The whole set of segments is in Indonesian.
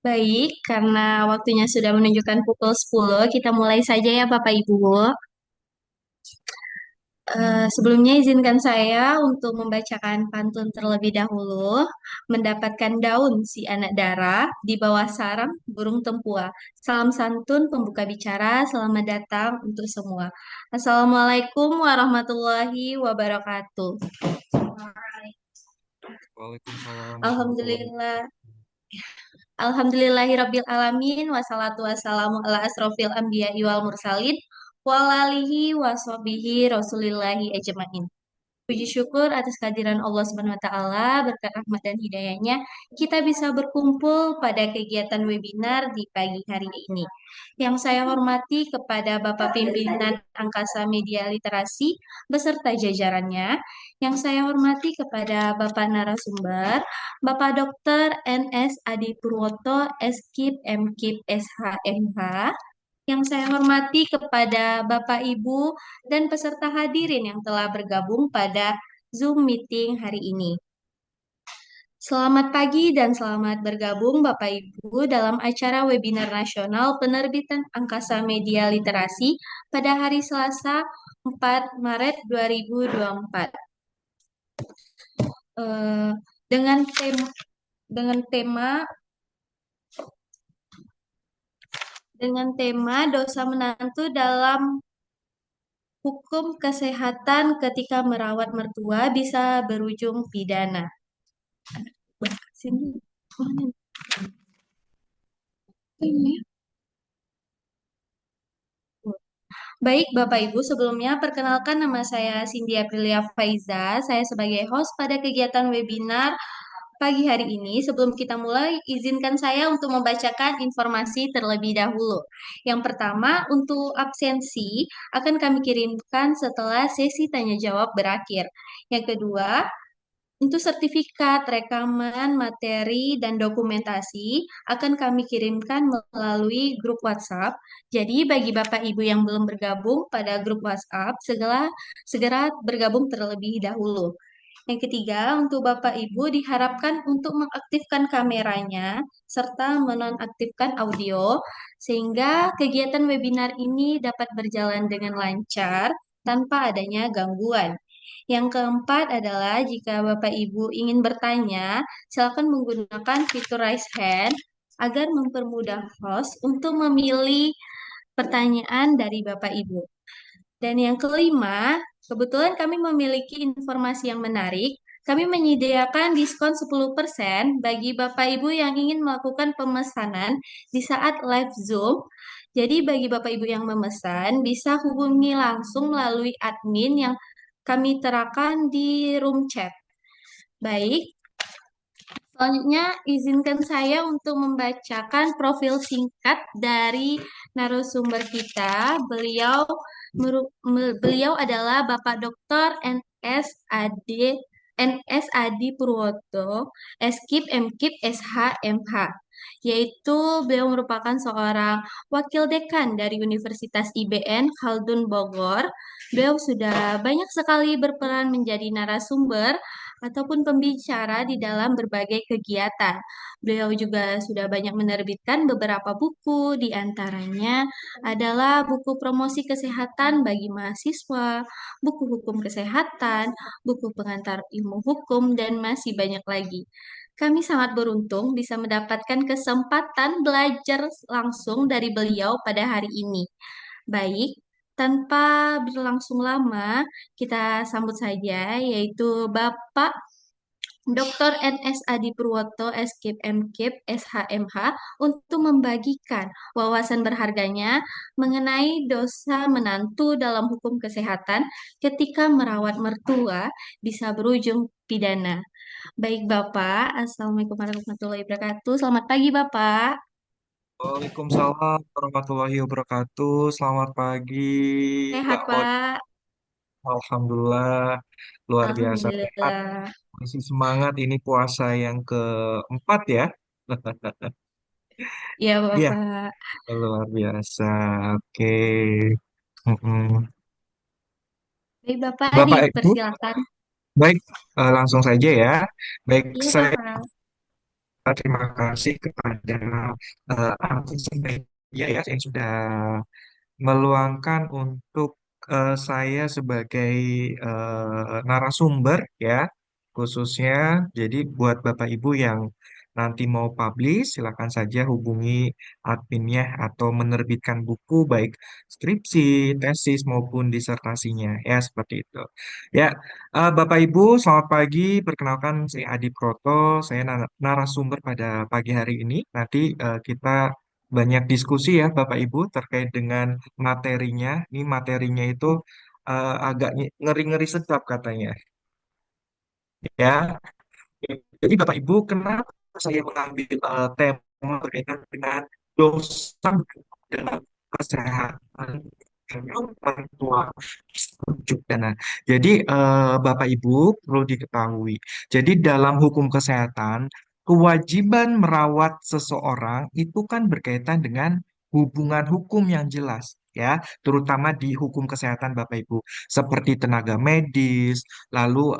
Baik, karena waktunya sudah menunjukkan pukul 10, kita mulai saja ya Bapak Ibu. Sebelumnya izinkan saya untuk membacakan pantun terlebih dahulu. Mendapatkan daun si anak dara di bawah sarang burung tempua. Salam santun pembuka bicara, selamat datang untuk semua. Assalamualaikum warahmatullahi wabarakatuh. Waalaikumsalam warahmatullahi Alhamdulillah. wabarakatuh. Alhamdulillahirabbil alamin wassalatu wassalamu ala asrofil anbiya'i wal mursalin wa ala alihi wa sahbihi rasulillahi ajmain. Puji syukur atas kehadiran Allah Subhanahu wa taala, berkat rahmat dan hidayahnya kita bisa berkumpul pada kegiatan webinar di pagi hari ini. Yang saya hormati kepada Bapak Pimpinan Angkasa Media Literasi beserta jajarannya, yang saya hormati kepada Bapak narasumber, Bapak Dr. NS Adi Purwoto, Skip Mkip SHMH, yang saya hormati kepada Bapak Ibu dan peserta hadirin yang telah bergabung pada Zoom meeting hari ini. Selamat pagi dan selamat bergabung Bapak Ibu dalam acara webinar nasional penerbitan Angkasa Media Literasi pada hari Selasa 4 Maret 2024. Eh, dengan tema dengan tema dosa menantu dalam hukum kesehatan ketika merawat mertua bisa berujung pidana. Sini. Ini. Baik, Bapak Ibu, sebelumnya perkenalkan nama saya Cindy Aprilia Faiza. Saya sebagai host pada kegiatan webinar pagi hari ini. Sebelum kita mulai, izinkan saya untuk membacakan informasi terlebih dahulu. Yang pertama, untuk absensi akan kami kirimkan setelah sesi tanya jawab berakhir. Yang kedua, untuk sertifikat, rekaman, materi, dan dokumentasi akan kami kirimkan melalui grup WhatsApp. Jadi bagi Bapak Ibu yang belum bergabung pada grup WhatsApp, segera bergabung terlebih dahulu. Yang ketiga, untuk Bapak Ibu diharapkan untuk mengaktifkan kameranya serta menonaktifkan audio sehingga kegiatan webinar ini dapat berjalan dengan lancar tanpa adanya gangguan. Yang keempat adalah jika Bapak Ibu ingin bertanya, silakan menggunakan fitur raise hand agar mempermudah host untuk memilih pertanyaan dari Bapak Ibu. Dan yang kelima, kebetulan kami memiliki informasi yang menarik. Kami menyediakan diskon 10% bagi Bapak Ibu yang ingin melakukan pemesanan di saat live Zoom. Jadi bagi Bapak Ibu yang memesan bisa hubungi langsung melalui admin yang kami terakan di room chat. Baik, selanjutnya izinkan saya untuk membacakan profil singkat dari narasumber kita. Beliau adalah Bapak Dr. NS Adi Purwoto, Skip Mkip SHMH, yaitu beliau merupakan seorang wakil dekan dari Universitas IBN Khaldun Bogor. Beliau sudah banyak sekali berperan menjadi narasumber ataupun pembicara di dalam berbagai kegiatan. Beliau juga sudah banyak menerbitkan beberapa buku, di antaranya adalah buku promosi kesehatan bagi mahasiswa, buku hukum kesehatan, buku pengantar ilmu hukum, dan masih banyak lagi. Kami sangat beruntung bisa mendapatkan kesempatan belajar langsung dari beliau pada hari ini. Baik, tanpa berlangsung lama, kita sambut saja, yaitu Bapak Dr. NS Adi Purwoto, Skip Mkip, SHMH, untuk membagikan wawasan berharganya mengenai dosa menantu dalam hukum kesehatan ketika merawat mertua bisa berujung pidana. Baik Bapak, Assalamualaikum warahmatullahi wabarakatuh. Selamat pagi Bapak. Waalaikumsalam warahmatullahi wabarakatuh. Selamat pagi, Sehat Mbak Ot. Pak. Alhamdulillah, luar biasa sehat. Alhamdulillah. Masih semangat ini puasa yang keempat ya. Ya Iya, Bapak. luar biasa. Oke. Mm-mm. Baik Bapak, Bapak Ibu, dipersilakan. baik, langsung saja ya. Baik, Iya saya Bapak. Terima kasih kepada artis media ya yang sudah meluangkan untuk saya sebagai narasumber ya, khususnya. Jadi buat Bapak Ibu yang nanti mau publish, silakan saja hubungi adminnya atau menerbitkan buku baik skripsi, tesis maupun disertasinya ya seperti itu. Ya, Bapak Ibu, selamat pagi. Perkenalkan saya Adi Proto, saya narasumber pada pagi hari ini. Nanti kita banyak diskusi ya Bapak Ibu terkait dengan materinya. Ini materinya itu agak ngeri-ngeri sedap katanya. Ya, jadi Bapak Ibu, kenapa saya mengambil tema berkaitan dengan dosa dalam kesehatan orang tua rujuk dana. Jadi Bapak Ibu perlu diketahui. Jadi dalam hukum kesehatan, kewajiban merawat seseorang itu kan berkaitan dengan hubungan hukum yang jelas. Ya, terutama di hukum kesehatan Bapak Ibu, seperti tenaga medis, lalu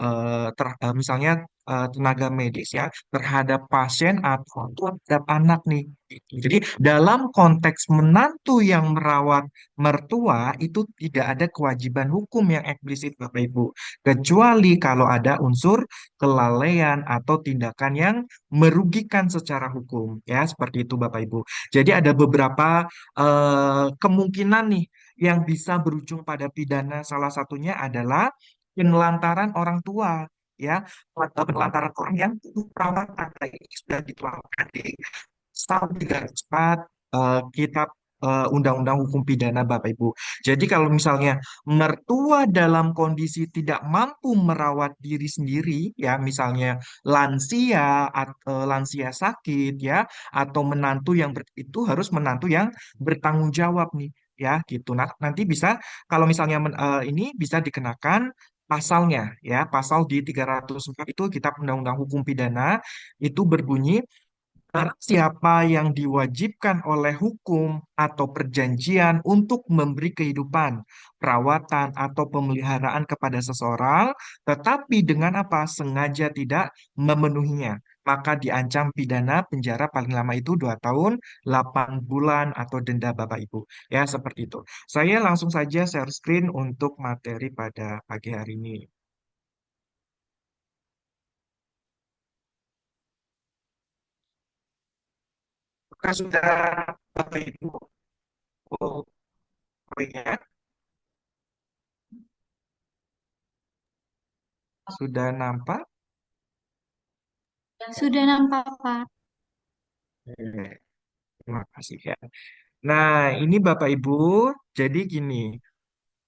misalnya tenaga medis ya terhadap pasien atau terhadap anak nih. Jadi dalam konteks menantu yang merawat mertua itu tidak ada kewajiban hukum yang eksplisit Bapak Ibu, kecuali kalau ada unsur kelalaian atau tindakan yang merugikan secara hukum ya seperti itu Bapak Ibu. Jadi ada beberapa kemungkinan nih yang bisa berujung pada pidana. Salah satunya adalah penelantaran orang tua ya, atau penelantaran orang yang butuh perawatan. Nah, ini sudah dituangkan di pasal 304 Kitab Undang-Undang Hukum Pidana Bapak Ibu. Jadi kalau misalnya mertua dalam kondisi tidak mampu merawat diri sendiri ya, misalnya lansia atau lansia sakit ya, atau menantu yang itu harus menantu yang bertanggung jawab nih ya gitu. Nah, nanti bisa kalau misalnya ini bisa dikenakan pasalnya ya, pasal di 304 itu Kitab Undang-Undang Hukum Pidana itu berbunyi barang siapa yang diwajibkan oleh hukum atau perjanjian untuk memberi kehidupan, perawatan, atau pemeliharaan kepada seseorang, tetapi dengan apa? Sengaja tidak memenuhinya, maka diancam pidana penjara paling lama itu 2 tahun, 8 bulan, atau denda Bapak Ibu. Ya, seperti itu. Saya langsung saja share screen untuk materi pada pagi hari ini. Apakah sudah Bapak Ibu oh, lihat? Sudah nampak? Sudah nampak, Pak. Eh, Terima kasih ya. Nah, ini Bapak Ibu, jadi gini,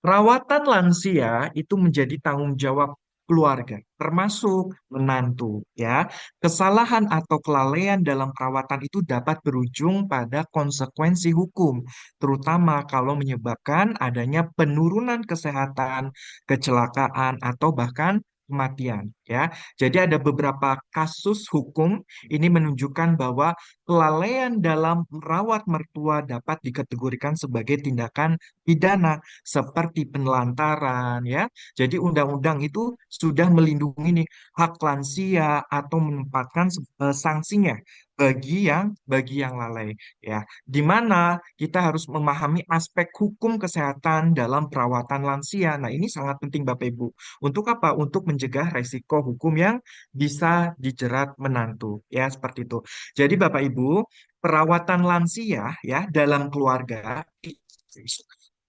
perawatan lansia itu menjadi tanggung jawab keluarga, termasuk menantu, ya. Kesalahan atau kelalaian dalam perawatan itu dapat berujung pada konsekuensi hukum, terutama kalau menyebabkan adanya penurunan kesehatan, kecelakaan, atau bahkan kematian, ya. Jadi ada beberapa kasus hukum ini menunjukkan bahwa kelalaian dalam merawat mertua dapat dikategorikan sebagai tindakan pidana seperti penelantaran ya. Jadi undang-undang itu sudah melindungi nih hak lansia atau menempatkan sanksinya bagi yang lalai ya. Di mana kita harus memahami aspek hukum kesehatan dalam perawatan lansia. Nah, ini sangat penting Bapak Ibu. Untuk apa? Untuk mencegah resiko hukum yang bisa dijerat menantu ya, seperti itu. Jadi Bapak Ibu, perawatan lansia ya dalam keluarga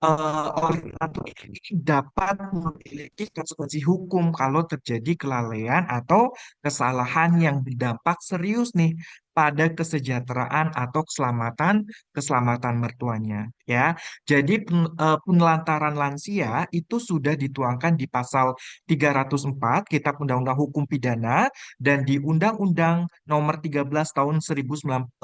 oleh menantu ini dapat memiliki konsekuensi hukum kalau terjadi kelalaian atau kesalahan yang berdampak serius nih pada kesejahteraan atau keselamatan keselamatan mertuanya ya. Jadi penelantaran lansia itu sudah dituangkan di pasal 304 Kitab Undang-Undang Hukum Pidana dan di Undang-Undang Nomor 13 Tahun 1998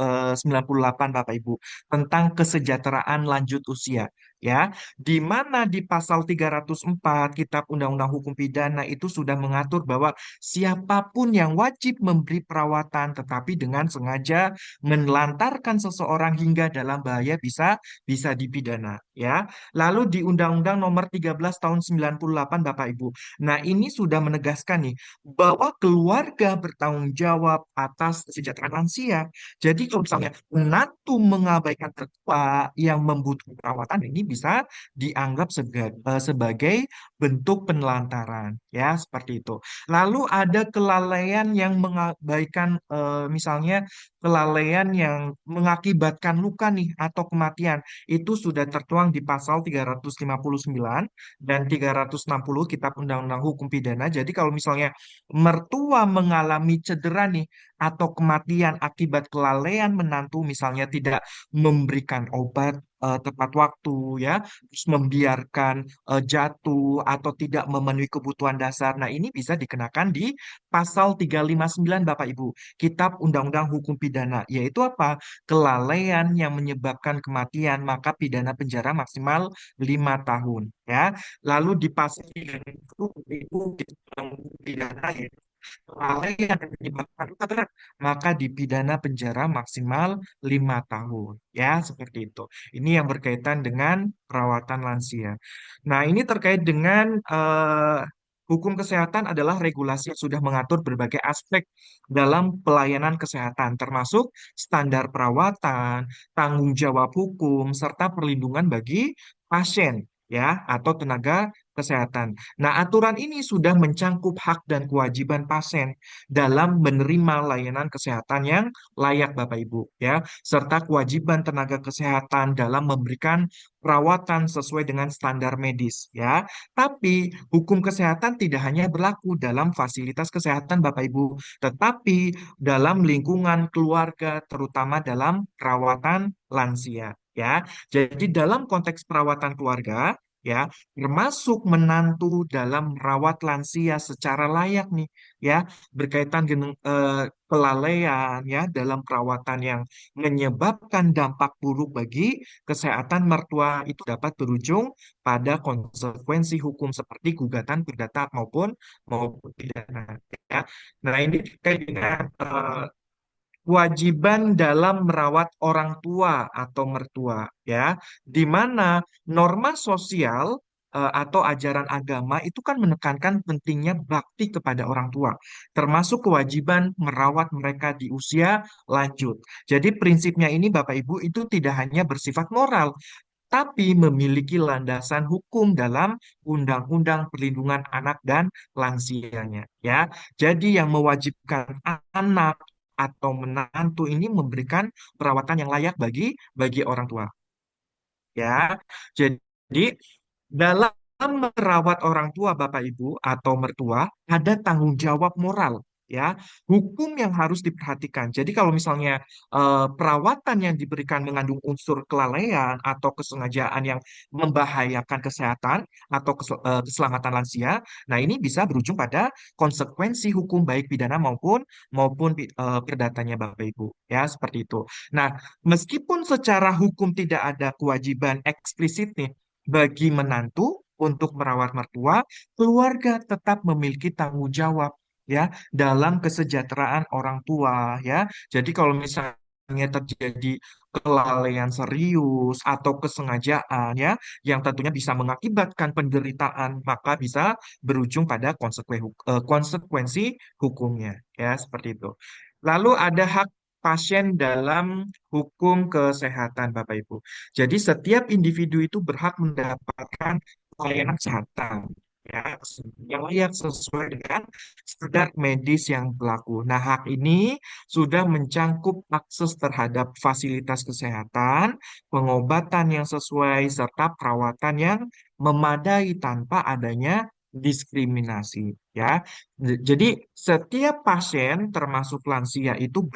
Bapak Ibu tentang kesejahteraan lanjut usia ya, di mana di pasal 304 Kitab Undang-Undang Hukum Pidana itu sudah mengatur bahwa siapapun yang wajib memberi perawatan tetapi dengan sengaja menelantarkan seseorang hingga dalam bahaya bisa bisa dipidana ya. Lalu di Undang-Undang Nomor 13 Tahun 98 Bapak Ibu. Nah, ini sudah menegaskan nih bahwa keluarga bertanggung jawab atas kesejahteraan lansia. Jadi kalau misalnya menantu mengabaikan tertua yang membutuhkan perawatan ini bisa dianggap sebagai bentuk penelantaran ya seperti itu. Lalu ada kelalaian yang mengabaikan misalnya kelalaian yang mengakibatkan luka nih atau kematian itu sudah tertuang di pasal 359 dan 360 Kitab Undang-Undang Hukum Pidana. Jadi kalau misalnya mertua mengalami cedera nih atau kematian akibat kelalaian menantu misalnya tidak memberikan obat tepat waktu ya, terus membiarkan jatuh atau tidak memenuhi kebutuhan dasar. Nah, ini bisa dikenakan di pasal 359 Bapak Ibu, Kitab Undang-Undang Hukum Pidana, yaitu apa? Kelalaian yang menyebabkan kematian, maka pidana penjara maksimal 5 tahun ya. Lalu di pasal 30 itu pidana ya kelalaian yang menyebabkan luka berat, maka dipidana penjara maksimal 5 tahun. Ya, seperti itu. Ini yang berkaitan dengan perawatan lansia. Nah, ini terkait dengan hukum kesehatan adalah regulasi yang sudah mengatur berbagai aspek dalam pelayanan kesehatan, termasuk standar perawatan, tanggung jawab hukum, serta perlindungan bagi pasien ya atau tenaga kesehatan. Nah, aturan ini sudah mencangkup hak dan kewajiban pasien dalam menerima layanan kesehatan yang layak, Bapak Ibu, ya, serta kewajiban tenaga kesehatan dalam memberikan perawatan sesuai dengan standar medis, ya. Tapi hukum kesehatan tidak hanya berlaku dalam fasilitas kesehatan, Bapak Ibu, tetapi dalam lingkungan keluarga, terutama dalam perawatan lansia, ya. Jadi dalam konteks perawatan keluarga, ya termasuk menantu dalam merawat lansia secara layak nih ya berkaitan dengan kelalaian ya dalam perawatan yang menyebabkan dampak buruk bagi kesehatan mertua itu dapat berujung pada konsekuensi hukum seperti gugatan perdata maupun pidana ya. Nah, ini terkait dengan kewajiban dalam merawat orang tua atau mertua ya di mana norma sosial atau ajaran agama itu kan menekankan pentingnya bakti kepada orang tua termasuk kewajiban merawat mereka di usia lanjut. Jadi prinsipnya ini Bapak Ibu itu tidak hanya bersifat moral tapi memiliki landasan hukum dalam Undang-Undang Perlindungan Anak dan Lansianya ya. Jadi yang mewajibkan anak atau menantu ini memberikan perawatan yang layak bagi orang tua ya. Jadi dalam merawat orang tua Bapak Ibu atau mertua ada tanggung jawab moral ya, hukum yang harus diperhatikan. Jadi kalau misalnya perawatan yang diberikan mengandung unsur kelalaian atau kesengajaan yang membahayakan kesehatan atau keselamatan lansia, nah ini bisa berujung pada konsekuensi hukum baik pidana maupun perdatanya Bapak Ibu ya seperti itu. Nah, meskipun secara hukum tidak ada kewajiban eksplisit nih bagi menantu untuk merawat mertua, keluarga tetap memiliki tanggung jawab ya dalam kesejahteraan orang tua ya. Jadi kalau misalnya terjadi kelalaian serius atau kesengajaan ya yang tentunya bisa mengakibatkan penderitaan, maka bisa berujung pada konsekuensi hukumnya ya seperti itu. Lalu ada hak pasien dalam hukum kesehatan, Bapak Ibu. Jadi setiap individu itu berhak mendapatkan pelayanan kesehatan ya yang layak sesuai dengan standar medis yang berlaku. Nah, hak ini sudah mencangkup akses terhadap fasilitas kesehatan, pengobatan yang sesuai serta perawatan yang memadai tanpa adanya diskriminasi ya. Jadi setiap pasien termasuk lansia itu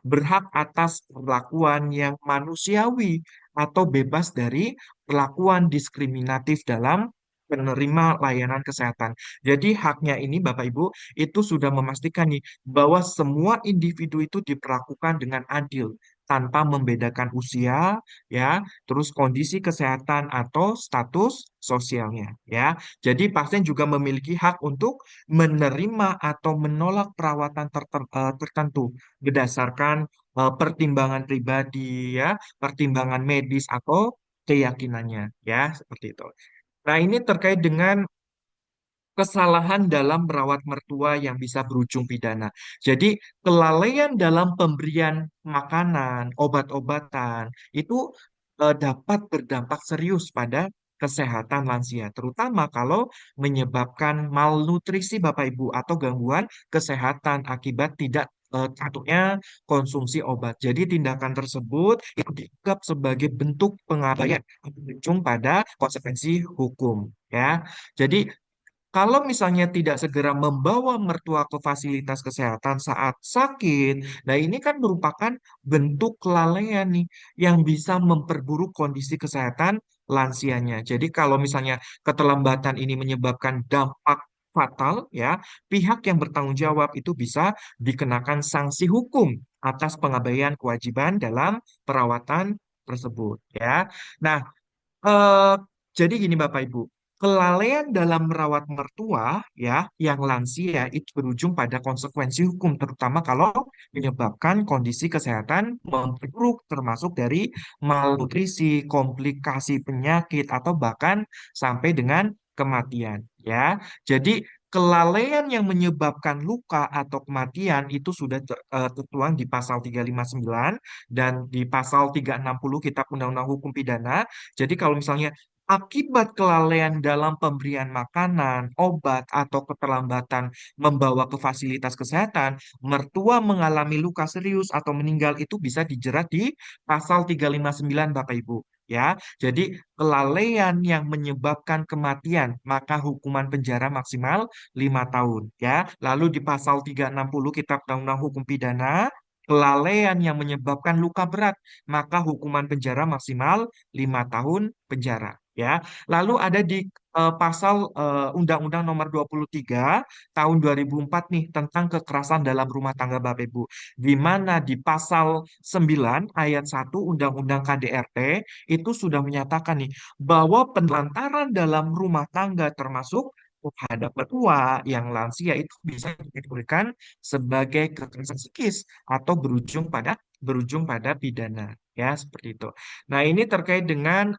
berhak atas perlakuan yang manusiawi atau bebas dari perlakuan diskriminatif dalam penerima layanan kesehatan. Jadi haknya ini Bapak Ibu itu sudah memastikan nih bahwa semua individu itu diperlakukan dengan adil tanpa membedakan usia, ya, terus kondisi kesehatan atau status sosialnya, ya. Jadi pasien juga memiliki hak untuk menerima atau menolak perawatan tertentu berdasarkan pertimbangan pribadi, ya, pertimbangan medis atau keyakinannya, ya, seperti itu. Nah, ini terkait dengan kesalahan dalam merawat mertua yang bisa berujung pidana. Jadi, kelalaian dalam pemberian makanan, obat-obatan, itu dapat berdampak serius pada kesehatan lansia, terutama kalau menyebabkan malnutrisi Bapak Ibu atau gangguan kesehatan akibat tidak satunya konsumsi obat. Jadi tindakan tersebut itu dianggap sebagai bentuk pengabaian berujung pada konsekuensi hukum, ya. Jadi kalau misalnya tidak segera membawa mertua ke fasilitas kesehatan saat sakit, nah ini kan merupakan bentuk kelalaian nih yang bisa memperburuk kondisi kesehatan lansianya. Jadi kalau misalnya keterlambatan ini menyebabkan dampak fatal, ya, pihak yang bertanggung jawab itu bisa dikenakan sanksi hukum atas pengabaian kewajiban dalam perawatan tersebut, ya. Nah, Eh, jadi gini Bapak Ibu, kelalaian dalam merawat mertua ya yang lansia itu berujung pada konsekuensi hukum terutama kalau menyebabkan kondisi kesehatan memburuk termasuk dari malnutrisi, komplikasi penyakit atau bahkan sampai dengan kematian ya. Jadi kelalaian yang menyebabkan luka atau kematian itu sudah tertuang di pasal 359 dan di pasal 360 Kitab Undang-Undang Hukum Pidana. Jadi kalau misalnya akibat kelalaian dalam pemberian makanan, obat, atau keterlambatan membawa ke fasilitas kesehatan, mertua mengalami luka serius atau meninggal itu bisa dijerat di pasal 359 Bapak Ibu. Ya, jadi kelalaian yang menyebabkan kematian, maka hukuman penjara maksimal 5 tahun. Ya, lalu di pasal 360 Kitab Undang-Undang Hukum Pidana, kelalaian yang menyebabkan luka berat, maka hukuman penjara maksimal 5 tahun penjara, ya. Lalu ada di pasal Undang-Undang Nomor 23 tahun 2004 nih tentang kekerasan dalam rumah tangga Bapak Ibu, di mana di pasal 9 ayat 1 Undang-Undang KDRT itu sudah menyatakan nih bahwa penelantaran dalam rumah tangga termasuk terhadap mertua yang lansia itu bisa dikategorikan sebagai kekerasan psikis atau berujung pada pidana, ya seperti itu. Nah, ini terkait dengan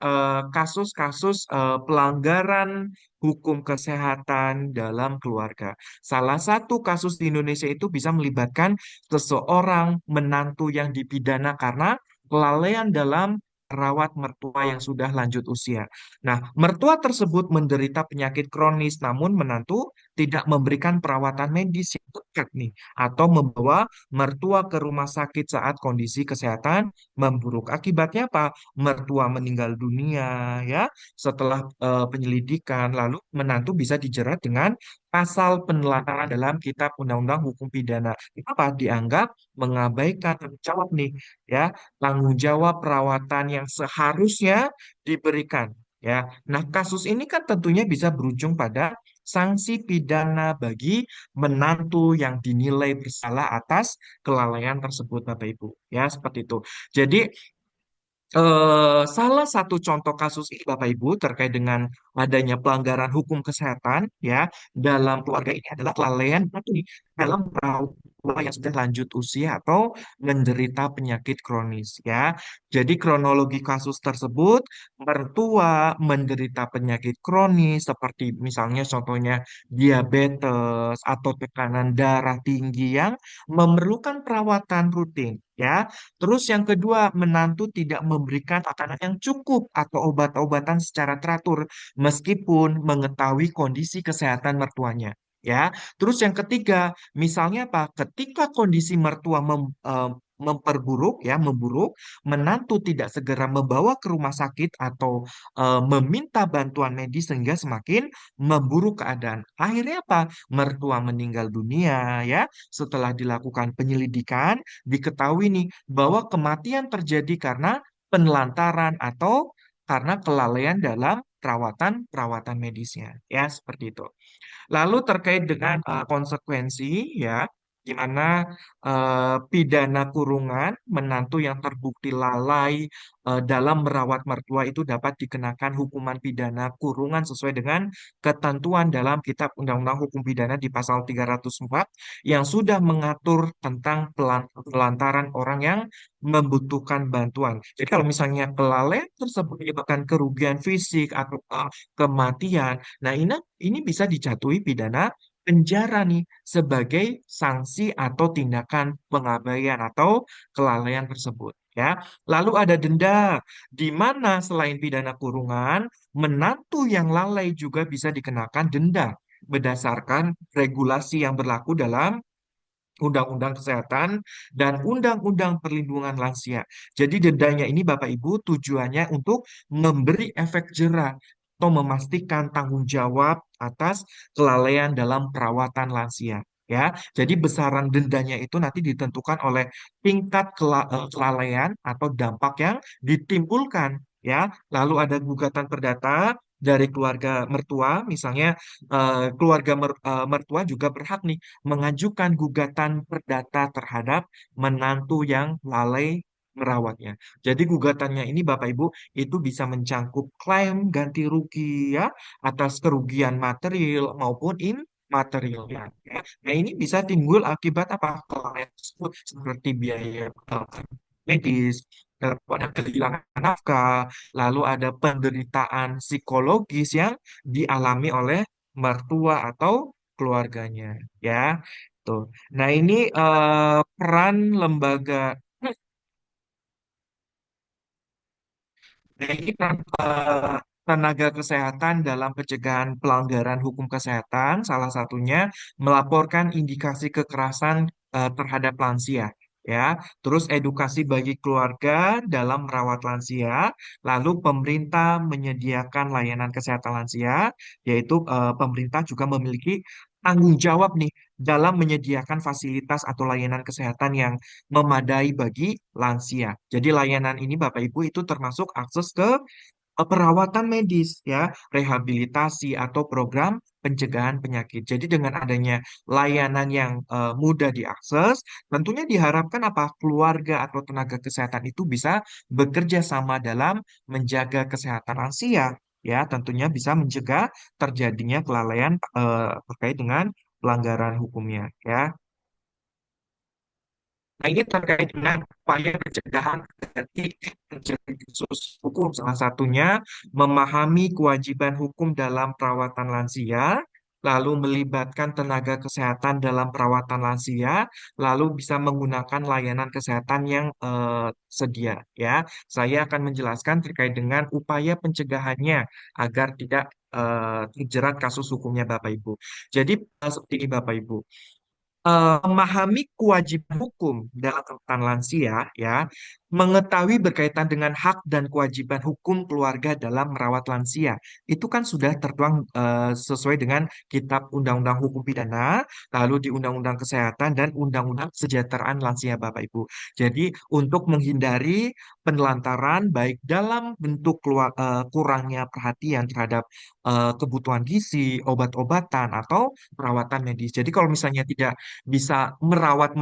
kasus-kasus pelanggaran hukum kesehatan dalam keluarga. Salah satu kasus di Indonesia itu bisa melibatkan seseorang menantu yang dipidana karena kelalaian dalam merawat mertua yang sudah lanjut usia. Nah, mertua tersebut menderita penyakit kronis, namun menantu tidak memberikan perawatan medis yang tepat nih, atau membawa mertua ke rumah sakit saat kondisi kesehatan memburuk. Akibatnya apa? Mertua meninggal dunia, ya, setelah penyelidikan, lalu menantu bisa dijerat dengan pasal penelantaran dalam Kitab Undang-Undang Hukum Pidana. Kenapa? Dianggap mengabaikan tanggung jawab nih, ya, tanggung jawab perawatan yang seharusnya diberikan. Ya, nah kasus ini kan tentunya bisa berujung pada sanksi pidana bagi menantu yang dinilai bersalah atas kelalaian tersebut, Bapak Ibu. Ya, seperti itu. Jadi salah satu contoh kasus ini Bapak Ibu terkait dengan adanya pelanggaran hukum kesehatan ya dalam keluarga ini adalah kelalaian satu nih, dalam merawat tua yang sudah lanjut usia atau menderita penyakit kronis ya. Jadi kronologi kasus tersebut mertua menderita penyakit kronis seperti misalnya contohnya diabetes atau tekanan darah tinggi yang memerlukan perawatan rutin ya. Terus yang kedua, menantu tidak memberikan makanan yang cukup atau obat-obatan secara teratur meskipun mengetahui kondisi kesehatan mertuanya. Ya, terus yang ketiga, misalnya apa? Ketika kondisi mertua memperburuk, ya, memburuk, menantu tidak segera membawa ke rumah sakit atau meminta bantuan medis sehingga semakin memburuk keadaan. Akhirnya apa? Mertua meninggal dunia, ya. Setelah dilakukan penyelidikan, diketahui nih bahwa kematian terjadi karena penelantaran atau karena kelalaian dalam perawatan medisnya ya seperti itu. Lalu terkait dengan konsekuensi ya. di mana pidana kurungan menantu yang terbukti lalai dalam merawat mertua itu dapat dikenakan hukuman pidana kurungan sesuai dengan ketentuan dalam Kitab Undang-Undang Hukum Pidana di pasal 304 yang sudah mengatur tentang pelantaran orang yang membutuhkan bantuan. Jadi kalau misalnya kelalaian tersebut menyebabkan kerugian fisik atau kematian, nah ini bisa dijatuhi pidana penjara nih sebagai sanksi atau tindakan pengabaian atau kelalaian tersebut ya. Lalu ada denda di mana selain pidana kurungan, menantu yang lalai juga bisa dikenakan denda berdasarkan regulasi yang berlaku dalam Undang-Undang Kesehatan dan Undang-Undang Perlindungan Lansia. Jadi dendanya ini Bapak Ibu tujuannya untuk memberi efek jera atau memastikan tanggung jawab atas kelalaian dalam perawatan lansia. Ya, jadi besaran dendanya itu nanti ditentukan oleh tingkat kelalaian atau dampak yang ditimbulkan. Ya, lalu ada gugatan perdata dari keluarga mertua, misalnya keluarga mertua juga berhak nih mengajukan gugatan perdata terhadap menantu yang lalai merawatnya. Jadi gugatannya ini Bapak Ibu itu bisa mencangkup klaim ganti rugi ya atas kerugian material maupun immaterialnya. Ya. Nah ini bisa timbul akibat apa? Kelalaian tersebut seperti biaya medis, ada kehilangan nafkah, lalu ada penderitaan psikologis yang dialami oleh mertua atau keluarganya ya. Tuh. Nah, ini peran lembaga. Nah, ini peran tenaga kesehatan dalam pencegahan pelanggaran hukum kesehatan, salah satunya melaporkan indikasi kekerasan terhadap lansia, ya. Terus edukasi bagi keluarga dalam merawat lansia, lalu pemerintah menyediakan layanan kesehatan lansia, yaitu pemerintah juga memiliki tanggung jawab nih dalam menyediakan fasilitas atau layanan kesehatan yang memadai bagi lansia. Jadi layanan ini Bapak Ibu itu termasuk akses ke perawatan medis ya, rehabilitasi atau program pencegahan penyakit. Jadi dengan adanya layanan yang mudah diakses, tentunya diharapkan apa keluarga atau tenaga kesehatan itu bisa bekerja sama dalam menjaga kesehatan lansia ya, tentunya bisa mencegah terjadinya kelalaian terkait dengan pelanggaran hukumnya ya. Nah, ini terkait dengan upaya pencegahan dari terjadi kasus hukum. Salah satunya memahami kewajiban hukum dalam perawatan lansia, lalu melibatkan tenaga kesehatan dalam perawatan lansia, lalu bisa menggunakan layanan kesehatan yang sedia. Ya, saya akan menjelaskan terkait dengan upaya pencegahannya agar tidak terjerat kasus hukumnya Bapak Ibu. Jadi seperti ini Bapak Ibu memahami kewajiban hukum dalam tentang lansia, ya, mengetahui berkaitan dengan hak dan kewajiban hukum keluarga dalam merawat lansia. Itu kan sudah tertuang sesuai dengan Kitab Undang-Undang Hukum Pidana, lalu di Undang-Undang Kesehatan dan Undang-Undang Kesejahteraan Lansia, Bapak Ibu. Jadi untuk menghindari penelantaran baik dalam bentuk kurangnya perhatian terhadap kebutuhan gizi, obat-obatan atau perawatan medis. Jadi kalau misalnya tidak bisa merawat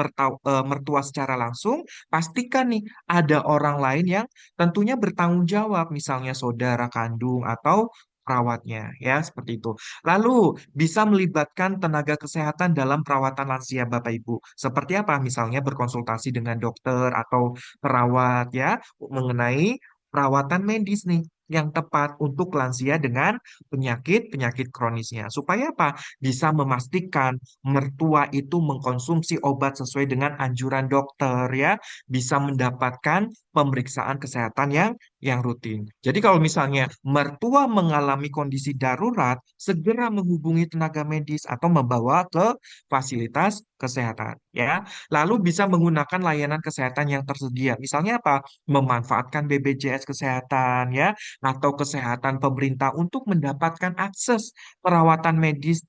mertua secara langsung, pastikan nih ada orang lain yang tentunya bertanggung jawab, misalnya saudara kandung atau perawatnya, ya seperti itu. Lalu bisa melibatkan tenaga kesehatan dalam perawatan lansia Bapak Ibu. Seperti apa? Misalnya berkonsultasi dengan dokter atau perawat ya mengenai perawatan medis nih yang tepat untuk lansia dengan penyakit-penyakit kronisnya. Supaya apa? Bisa memastikan mertua itu mengkonsumsi obat sesuai dengan anjuran dokter ya, bisa mendapatkan pemeriksaan kesehatan yang rutin. Jadi kalau misalnya mertua mengalami kondisi darurat, segera menghubungi tenaga medis atau membawa ke fasilitas kesehatan ya. Lalu bisa menggunakan layanan kesehatan yang tersedia. Misalnya apa? Memanfaatkan BPJS kesehatan ya atau kesehatan pemerintah untuk mendapatkan akses perawatan medis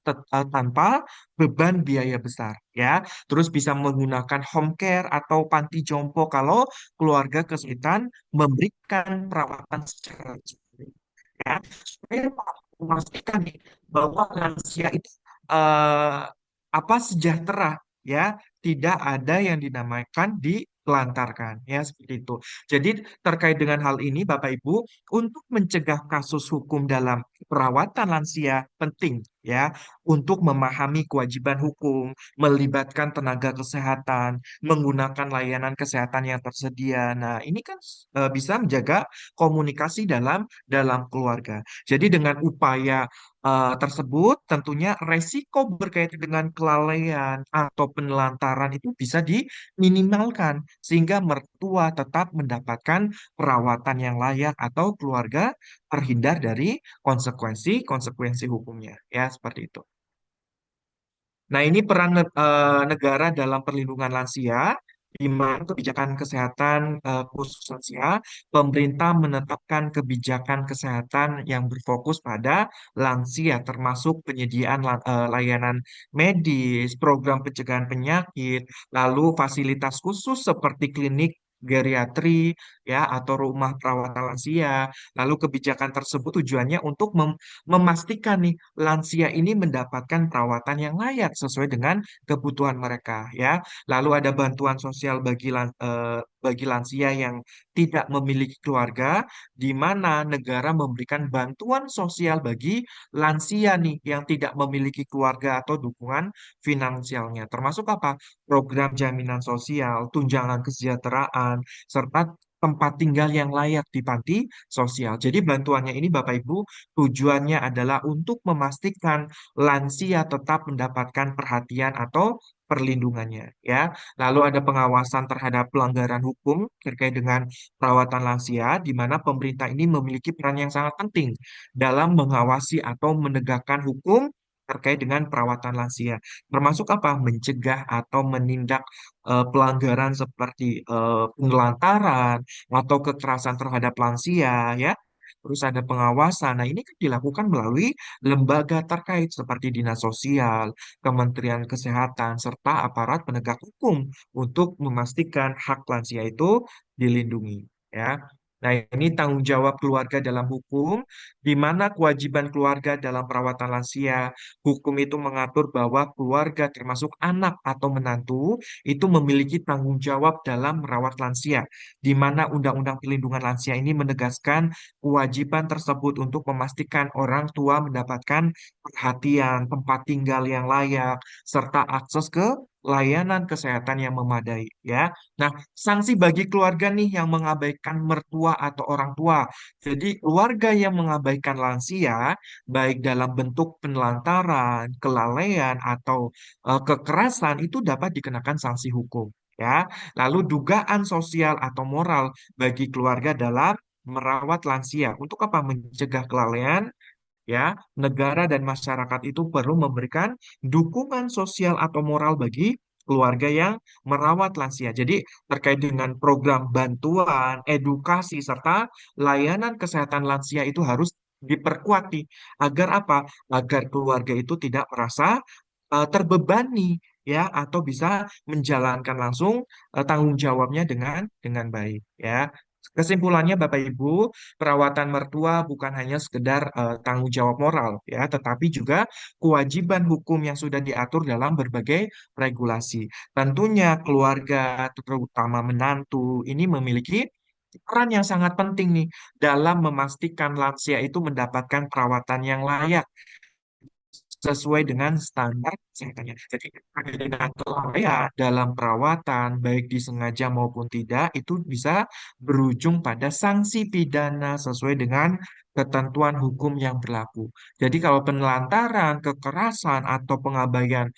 tanpa beban biaya besar ya. Terus bisa menggunakan home care atau panti jompo kalau keluarga kesulitan memberikan perawatan secara resmi, ya. Supaya memastikan nih bahwa lansia itu eh, apa sejahtera ya, tidak ada yang dinamakan ditelantarkan, ya seperti itu. Jadi terkait dengan hal ini, Bapak Ibu, untuk mencegah kasus hukum dalam perawatan lansia penting, ya, untuk memahami kewajiban hukum, melibatkan tenaga kesehatan, menggunakan layanan kesehatan yang tersedia. Nah, ini kan bisa menjaga komunikasi dalam keluarga. Jadi dengan upaya tersebut, tentunya resiko berkaitan dengan kelalaian atau penelantaran itu bisa diminimalkan sehingga mertua tetap mendapatkan perawatan yang layak atau keluarga terhindar dari konsekuensi hukumnya. Ya, seperti itu. Nah, ini peran negara dalam perlindungan lansia, di mana kebijakan kesehatan khusus lansia, pemerintah menetapkan kebijakan kesehatan yang berfokus pada lansia, termasuk penyediaan layanan medis, program pencegahan penyakit, lalu fasilitas khusus seperti klinik geriatri, ya, atau rumah perawatan lansia. Lalu kebijakan tersebut tujuannya untuk memastikan nih lansia ini mendapatkan perawatan yang layak sesuai dengan kebutuhan mereka, ya. Lalu ada bantuan sosial bagi lansia yang tidak memiliki keluarga, di mana negara memberikan bantuan sosial bagi lansia nih yang tidak memiliki keluarga atau dukungan finansialnya. Termasuk apa? Program jaminan sosial, tunjangan kesejahteraan, serta tempat tinggal yang layak di panti sosial. Jadi bantuannya ini Bapak Ibu tujuannya adalah untuk memastikan lansia tetap mendapatkan perhatian atau perlindungannya, ya. Lalu ada pengawasan terhadap pelanggaran hukum terkait dengan perawatan lansia, di mana pemerintah ini memiliki peran yang sangat penting dalam mengawasi atau menegakkan hukum terkait dengan perawatan lansia, termasuk apa? Mencegah atau menindak pelanggaran seperti penelantaran atau kekerasan terhadap lansia, ya. Terus ada pengawasan. Nah, ini kan dilakukan melalui lembaga terkait seperti Dinas Sosial, Kementerian Kesehatan, serta aparat penegak hukum untuk memastikan hak lansia itu dilindungi. Ya. Nah, ini tanggung jawab keluarga dalam hukum, di mana kewajiban keluarga dalam perawatan lansia. Hukum itu mengatur bahwa keluarga termasuk anak atau menantu itu memiliki tanggung jawab dalam merawat lansia, di mana Undang-Undang Perlindungan Lansia ini menegaskan kewajiban tersebut untuk memastikan orang tua mendapatkan perhatian, tempat tinggal yang layak, serta akses ke layanan kesehatan yang memadai, ya. Nah, sanksi bagi keluarga nih yang mengabaikan mertua atau orang tua. Jadi, keluarga yang mengabaikan lansia, baik dalam bentuk penelantaran, kelalaian, atau kekerasan, itu dapat dikenakan sanksi hukum, ya. Lalu dugaan sosial atau moral bagi keluarga dalam merawat lansia. Untuk apa? Mencegah kelalaian, ya. Negara dan masyarakat itu perlu memberikan dukungan sosial atau moral bagi keluarga yang merawat lansia. Jadi terkait dengan program bantuan, edukasi, serta layanan kesehatan lansia itu harus diperkuat nih. Agar apa? Agar keluarga itu tidak merasa terbebani, ya, atau bisa menjalankan langsung tanggung jawabnya dengan baik, ya. Kesimpulannya Bapak Ibu, perawatan mertua bukan hanya sekedar tanggung jawab moral, ya, tetapi juga kewajiban hukum yang sudah diatur dalam berbagai regulasi. Tentunya keluarga, terutama menantu, ini memiliki peran yang sangat penting nih dalam memastikan lansia itu mendapatkan perawatan yang layak sesuai dengan standar kesehatannya. Jadi, ada dengan kelalaian dalam perawatan, baik disengaja maupun tidak, itu bisa berujung pada sanksi pidana sesuai dengan ketentuan hukum yang berlaku. Jadi, kalau penelantaran, kekerasan, atau pengabaian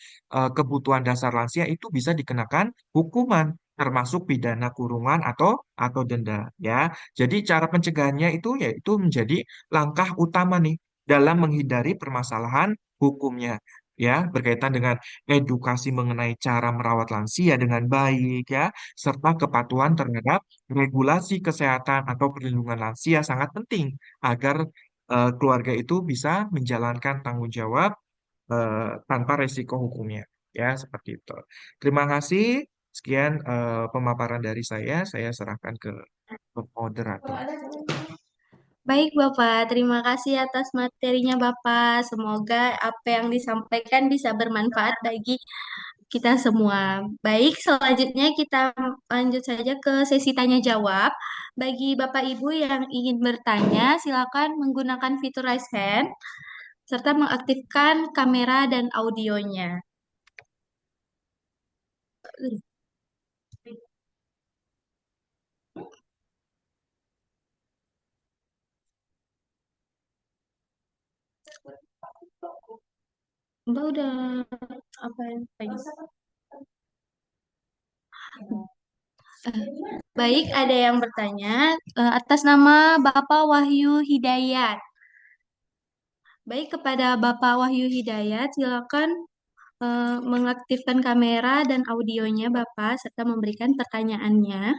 kebutuhan dasar lansia itu bisa dikenakan hukuman termasuk pidana kurungan atau denda, ya. Jadi cara pencegahannya itu yaitu menjadi langkah utama nih dalam menghindari permasalahan hukumnya, ya, berkaitan dengan edukasi mengenai cara merawat lansia dengan baik, ya, serta kepatuhan terhadap regulasi kesehatan atau perlindungan lansia sangat penting agar keluarga itu bisa menjalankan tanggung jawab tanpa resiko hukumnya, ya, seperti itu. Terima kasih. Sekian pemaparan dari saya serahkan ke moderator. Baik, Bapak. Terima kasih atas materinya, Bapak. Semoga apa yang disampaikan bisa bermanfaat bagi kita semua. Baik, selanjutnya kita lanjut saja ke sesi tanya jawab. Bagi Bapak Ibu yang ingin bertanya, silakan menggunakan fitur raise hand serta mengaktifkan kamera dan audionya. Mbak udah apa yang tanya? Baik, ada yang bertanya atas nama Bapak Wahyu Hidayat. Baik, kepada Bapak Wahyu Hidayat, silakan mengaktifkan kamera dan audionya Bapak serta memberikan pertanyaannya.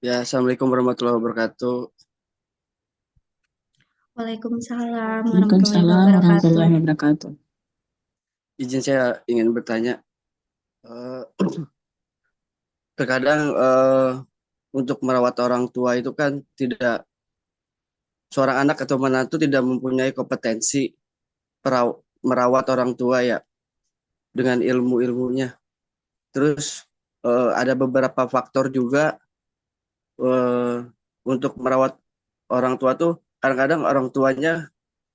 Ya, Assalamualaikum warahmatullahi wabarakatuh. Waalaikumsalam warahmatullahi Waalaikumsalam wabarakatuh. warahmatullahi wabarakatuh. Izin saya ingin bertanya, eh, terkadang untuk merawat orang tua itu kan tidak, seorang anak atau menantu tidak mempunyai kompetensi merawat orang tua ya dengan ilmu-ilmunya. Terus ada beberapa faktor juga eh, untuk merawat orang tua tuh kadang-kadang orang tuanya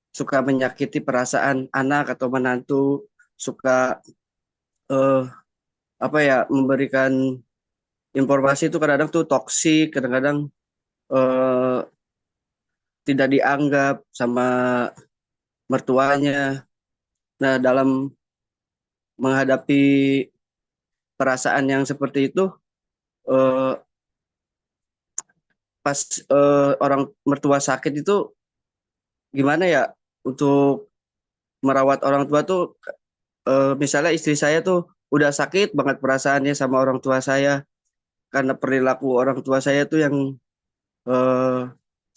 suka menyakiti perasaan anak atau menantu, suka eh, apa ya memberikan informasi itu kadang-kadang tuh toksik, kadang-kadang eh, tidak dianggap sama mertuanya. Nah, dalam menghadapi perasaan yang seperti itu, eh, pas orang mertua sakit itu gimana ya untuk merawat orang tua tuh, misalnya istri saya tuh udah sakit banget perasaannya sama orang tua saya karena perilaku orang tua saya tuh yang eh,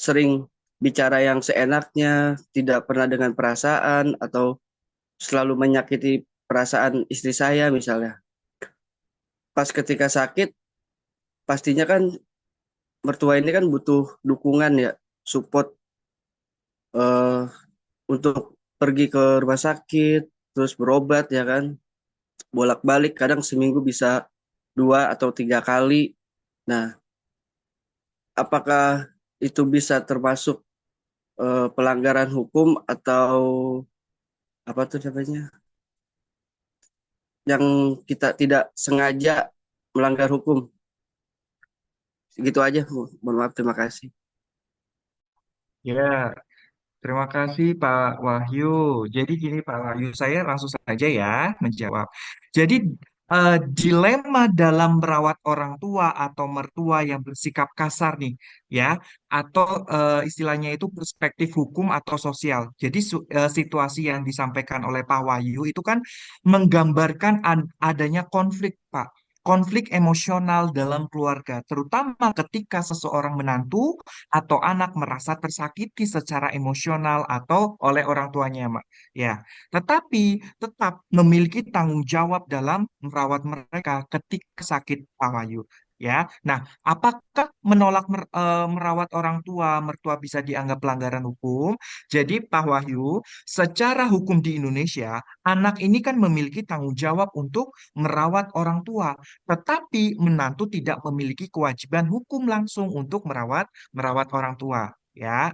sering bicara yang seenaknya, tidak pernah dengan perasaan atau selalu menyakiti perasaan istri saya misalnya. Pas ketika sakit, pastinya kan mertua ini kan butuh dukungan ya, support eh, untuk pergi ke rumah sakit, terus berobat ya kan, bolak-balik kadang seminggu bisa 2 atau 3 kali. Nah, apakah itu bisa termasuk pelanggaran hukum atau apa tuh namanya, yang kita tidak sengaja melanggar hukum? Gitu aja, mohon maaf, terima kasih. Ya, terima kasih Pak Wahyu. Jadi gini Pak Wahyu, saya langsung saja ya menjawab. Jadi dilema dalam merawat orang tua atau mertua yang bersikap kasar nih, ya, atau istilahnya itu perspektif hukum atau sosial. Jadi situasi yang disampaikan oleh Pak Wahyu itu kan menggambarkan adanya konflik, Pak. Konflik emosional dalam keluarga, terutama ketika seseorang menantu atau anak merasa tersakiti secara emosional atau oleh orang tuanya, Mak. Ya, tetapi tetap memiliki tanggung jawab dalam merawat mereka ketika sakit, Pak Wahyu. Ya, nah, apakah menolak merawat orang tua, mertua bisa dianggap pelanggaran hukum? Jadi, Pak Wahyu, secara hukum di Indonesia, anak ini kan memiliki tanggung jawab untuk merawat orang tua, tetapi menantu tidak memiliki kewajiban hukum langsung untuk merawat orang tua, ya,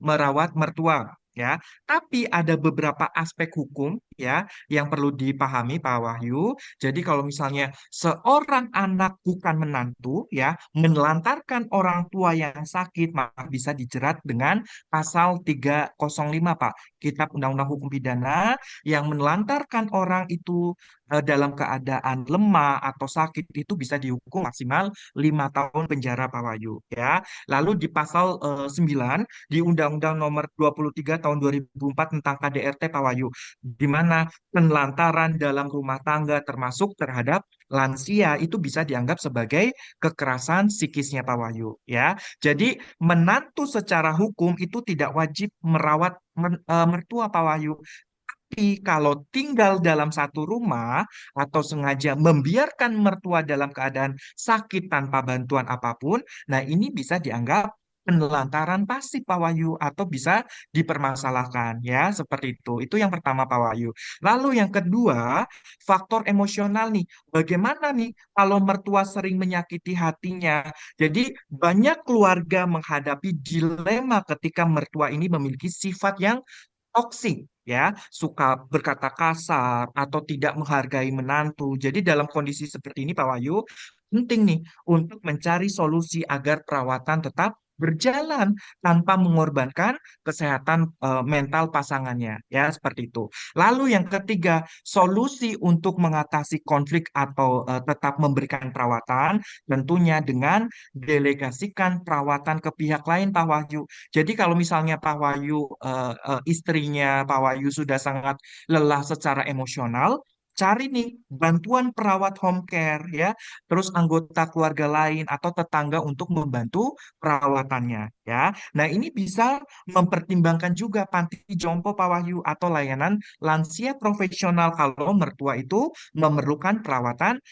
merawat mertua, ya. Tapi ada beberapa aspek hukum, ya, yang perlu dipahami Pak Wahyu. Jadi kalau misalnya seorang anak bukan menantu, ya, menelantarkan orang tua yang sakit, maka bisa dijerat dengan pasal 305 Pak, Kitab Undang-Undang Hukum Pidana, yang menelantarkan orang itu dalam keadaan lemah atau sakit itu bisa dihukum maksimal 5 tahun penjara Pak Wahyu, ya. Lalu di pasal 9 di Undang-Undang Nomor 23 Tahun 2004 tentang KDRT Pak Wahyu, di mana penelantaran dalam rumah tangga termasuk terhadap lansia itu bisa dianggap sebagai kekerasan psikisnya Pak Wahyu, ya. Jadi menantu secara hukum itu tidak wajib merawat mertua Pak Wahyu. Tapi kalau tinggal dalam satu rumah atau sengaja membiarkan mertua dalam keadaan sakit tanpa bantuan apapun, nah ini bisa dianggap penelantaran pasif Pak Wahyu atau bisa dipermasalahkan ya seperti itu. Itu yang pertama Pak Wahyu. Lalu yang kedua, faktor emosional nih. Bagaimana nih kalau mertua sering menyakiti hatinya? Jadi banyak keluarga menghadapi dilema ketika mertua ini memiliki sifat yang toksik ya, suka berkata kasar atau tidak menghargai menantu. Jadi dalam kondisi seperti ini Pak Wahyu, penting nih untuk mencari solusi agar perawatan tetap berjalan tanpa mengorbankan kesehatan mental pasangannya ya seperti itu. Lalu yang ketiga, solusi untuk mengatasi konflik atau tetap memberikan perawatan tentunya dengan delegasikan perawatan ke pihak lain Pak Wahyu. Jadi kalau misalnya Pak Wahyu, istrinya Pak Wahyu sudah sangat lelah secara emosional, cari nih bantuan perawat home care ya, terus anggota keluarga lain atau tetangga untuk membantu perawatannya ya. Nah ini bisa mempertimbangkan juga panti jompo Pak Wahyu atau layanan lansia profesional kalau mertua itu memerlukan perawatan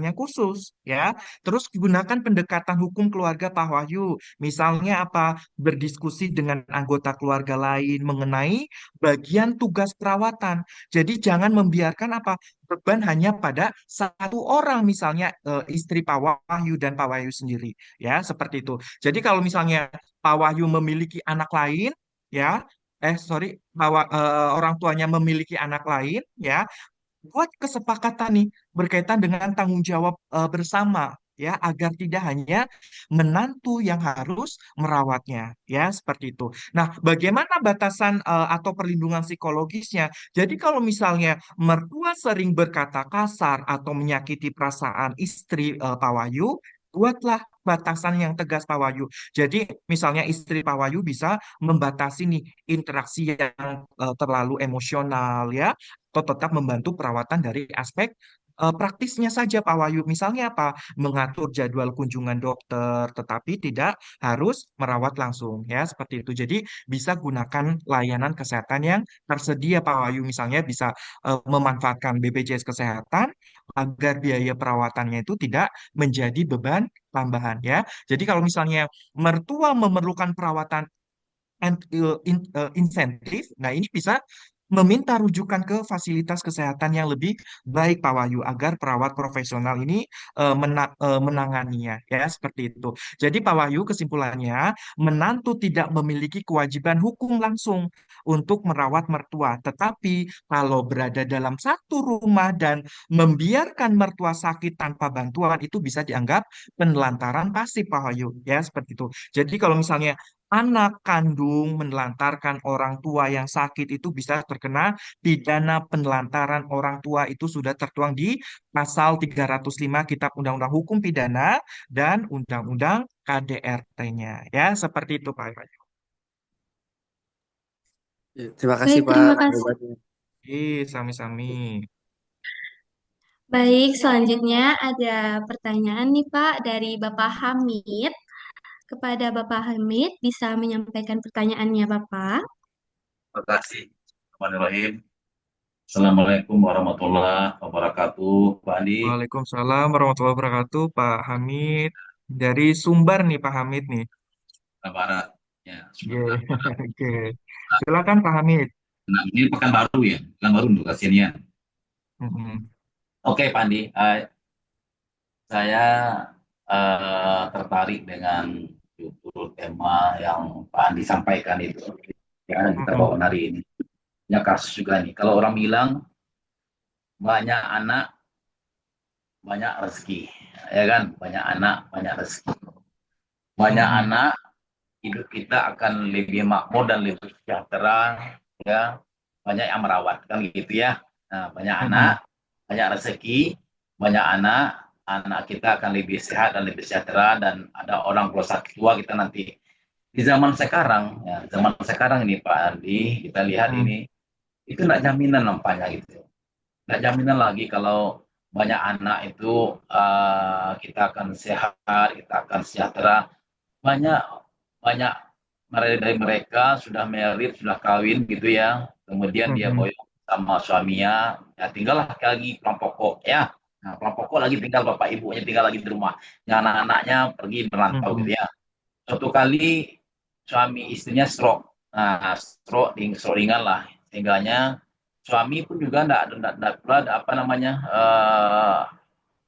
yang khusus ya. Terus gunakan pendekatan hukum keluarga Pak Wahyu. Misalnya apa? Berdiskusi dengan anggota keluarga lain mengenai bagian tugas perawatan. Jadi jangan membiarkan apa? Beban hanya pada satu orang, misalnya istri Pak Wahyu dan Pak Wahyu sendiri. Ya, seperti itu. Jadi kalau misalnya Pak Wahyu memiliki anak lain, ya, sorry, orang tuanya memiliki anak lain, ya, buat kesepakatan nih berkaitan dengan tanggung jawab bersama ya agar tidak hanya menantu yang harus merawatnya ya seperti itu. Nah, bagaimana batasan atau perlindungan psikologisnya? Jadi kalau misalnya mertua sering berkata kasar atau menyakiti perasaan istri Pak Wahyu, buatlah batasan yang tegas Pak Wahyu. Jadi misalnya istri Pak Wahyu bisa membatasi nih interaksi yang terlalu emosional ya atau tetap membantu perawatan dari aspek praktisnya saja Pak Wahyu. Misalnya apa? Mengatur jadwal kunjungan dokter, tetapi tidak harus merawat langsung ya seperti itu. Jadi bisa gunakan layanan kesehatan yang tersedia Pak Wahyu. Misalnya bisa memanfaatkan BPJS Kesehatan agar biaya perawatannya itu tidak menjadi beban tambahan ya. Jadi kalau misalnya mertua memerlukan perawatan insentif. Nah, ini bisa meminta rujukan ke fasilitas kesehatan yang lebih baik, Pak Wahyu, agar perawat profesional ini menanganinya, ya, seperti itu. Jadi, Pak Wahyu, kesimpulannya, menantu tidak memiliki kewajiban hukum langsung untuk merawat mertua, tetapi kalau berada dalam satu rumah dan membiarkan mertua sakit tanpa bantuan, itu bisa dianggap penelantaran pasif, Pak Wahyu, ya, seperti itu. Jadi, kalau misalnya anak kandung menelantarkan orang tua yang sakit itu bisa terkena pidana penelantaran orang tua itu sudah tertuang di pasal 305 Kitab Undang-Undang Hukum Pidana dan Undang-Undang KDRT-nya. Ya, seperti itu Pak Iwan. Terima kasih Baik, Pak. terima kasih. Jawabannya. Sami-sami. Baik, selanjutnya ada pertanyaan nih Pak dari Bapak Hamid. Kepada Bapak Hamid, bisa menyampaikan pertanyaannya Bapak. Terima kasih. Bismillahirrahmanirrahim. Assalamualaikum warahmatullahi wabarakatuh, Pak Andi. Waalaikumsalam warahmatullahi wabarakatuh, Pak Hamid. Dari Sumbar nih, Pak Hamid nih. Barat. Ya, Oke, sebentar. oke. Silakan Pak Hamid. Nah, ini Pekanbaru ya, Pekanbaru untuk kasihannya. Mm-mm. Oke, Pak Andi. Saya tertarik dengan judul tema yang Pak Andi sampaikan itu. Ya, kita Mm-mm. bawa hari ini. Ya, kasus juga nih. Kalau orang bilang banyak anak, banyak rezeki. Ya kan? Banyak anak, banyak rezeki. Banyak Mm-mm. anak, hidup kita akan lebih makmur dan lebih sejahtera, ya, banyak yang merawat kan gitu ya. Nah, banyak Mm-mm. anak, banyak rezeki, banyak anak, anak kita akan lebih sehat dan lebih sejahtera, dan ada orang tua sakit tua kita nanti di zaman sekarang ya, zaman sekarang ini Pak Andi, kita lihat Mm-mm. ini itu nggak jaminan nampaknya gitu, nggak jaminan lagi kalau banyak anak itu kita akan sehat, kita akan sejahtera. Banyak banyak dari mereka sudah married, sudah kawin gitu ya. Kemudian dia Mm-mm. boyong sama suaminya, ya tinggal lagi pulang pokok ya. Nah, pulang pokok lagi tinggal bapak ibunya tinggal lagi di rumah. Yang anak-anaknya pergi merantau gitu Mm-mm. ya. suatu kali suami istrinya stroke. Nah, stroke ringan lah. Sehingganya suami pun juga enggak pula apa namanya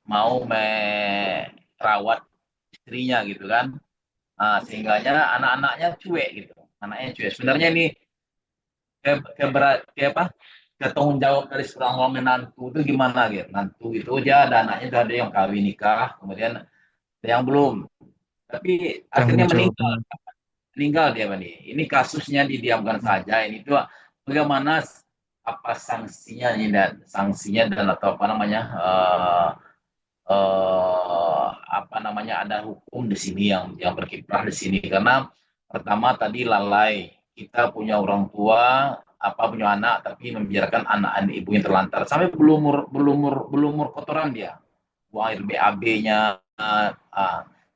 mau merawat istrinya gitu kan. Nah, sehingganya anak-anaknya cuek gitu. Anaknya cuek. Sebenarnya ini apa? Ketanggung jawab dari seorang menantu itu gimana gitu. Nantu itu aja ada anaknya udah ada yang kawin nikah, kemudian ada yang belum. Tapi Tanggung akhirnya jawab. meninggal dia Bani. Ini kasusnya didiamkan saja. Ini tuh bagaimana apa sanksinya dan atau apa namanya apa namanya ada hukum di sini yang berkiprah di sini karena pertama tadi lalai kita punya orang tua apa punya anak tapi membiarkan anak ibu yang terlantar sampai belumur kotoran dia buang air BAB-nya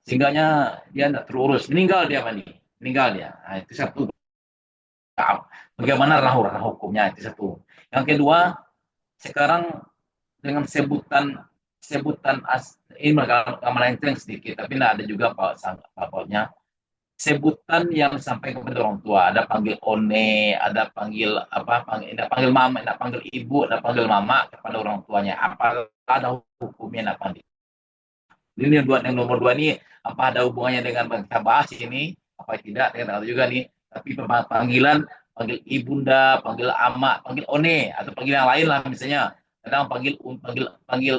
sehingganya dia tidak terurus meninggal dia Bani meninggal dia nah, itu satu bagaimana ranah hukumnya itu satu yang kedua sekarang dengan sebutan ini melenceng sedikit tapi nah ada juga pokoknya sebutan yang sampai kepada orang tua ada panggil one ada panggil apa ada panggil mama ada panggil ibu ada panggil mama kepada orang tuanya apa ada hukumnya apa ini yang nomor dua ini apa ada hubungannya dengan yang kita bahas ini apa tidak dengan juga nih tapi panggilan panggil ibunda panggil ama panggil one atau panggil yang lain lah misalnya kadang panggil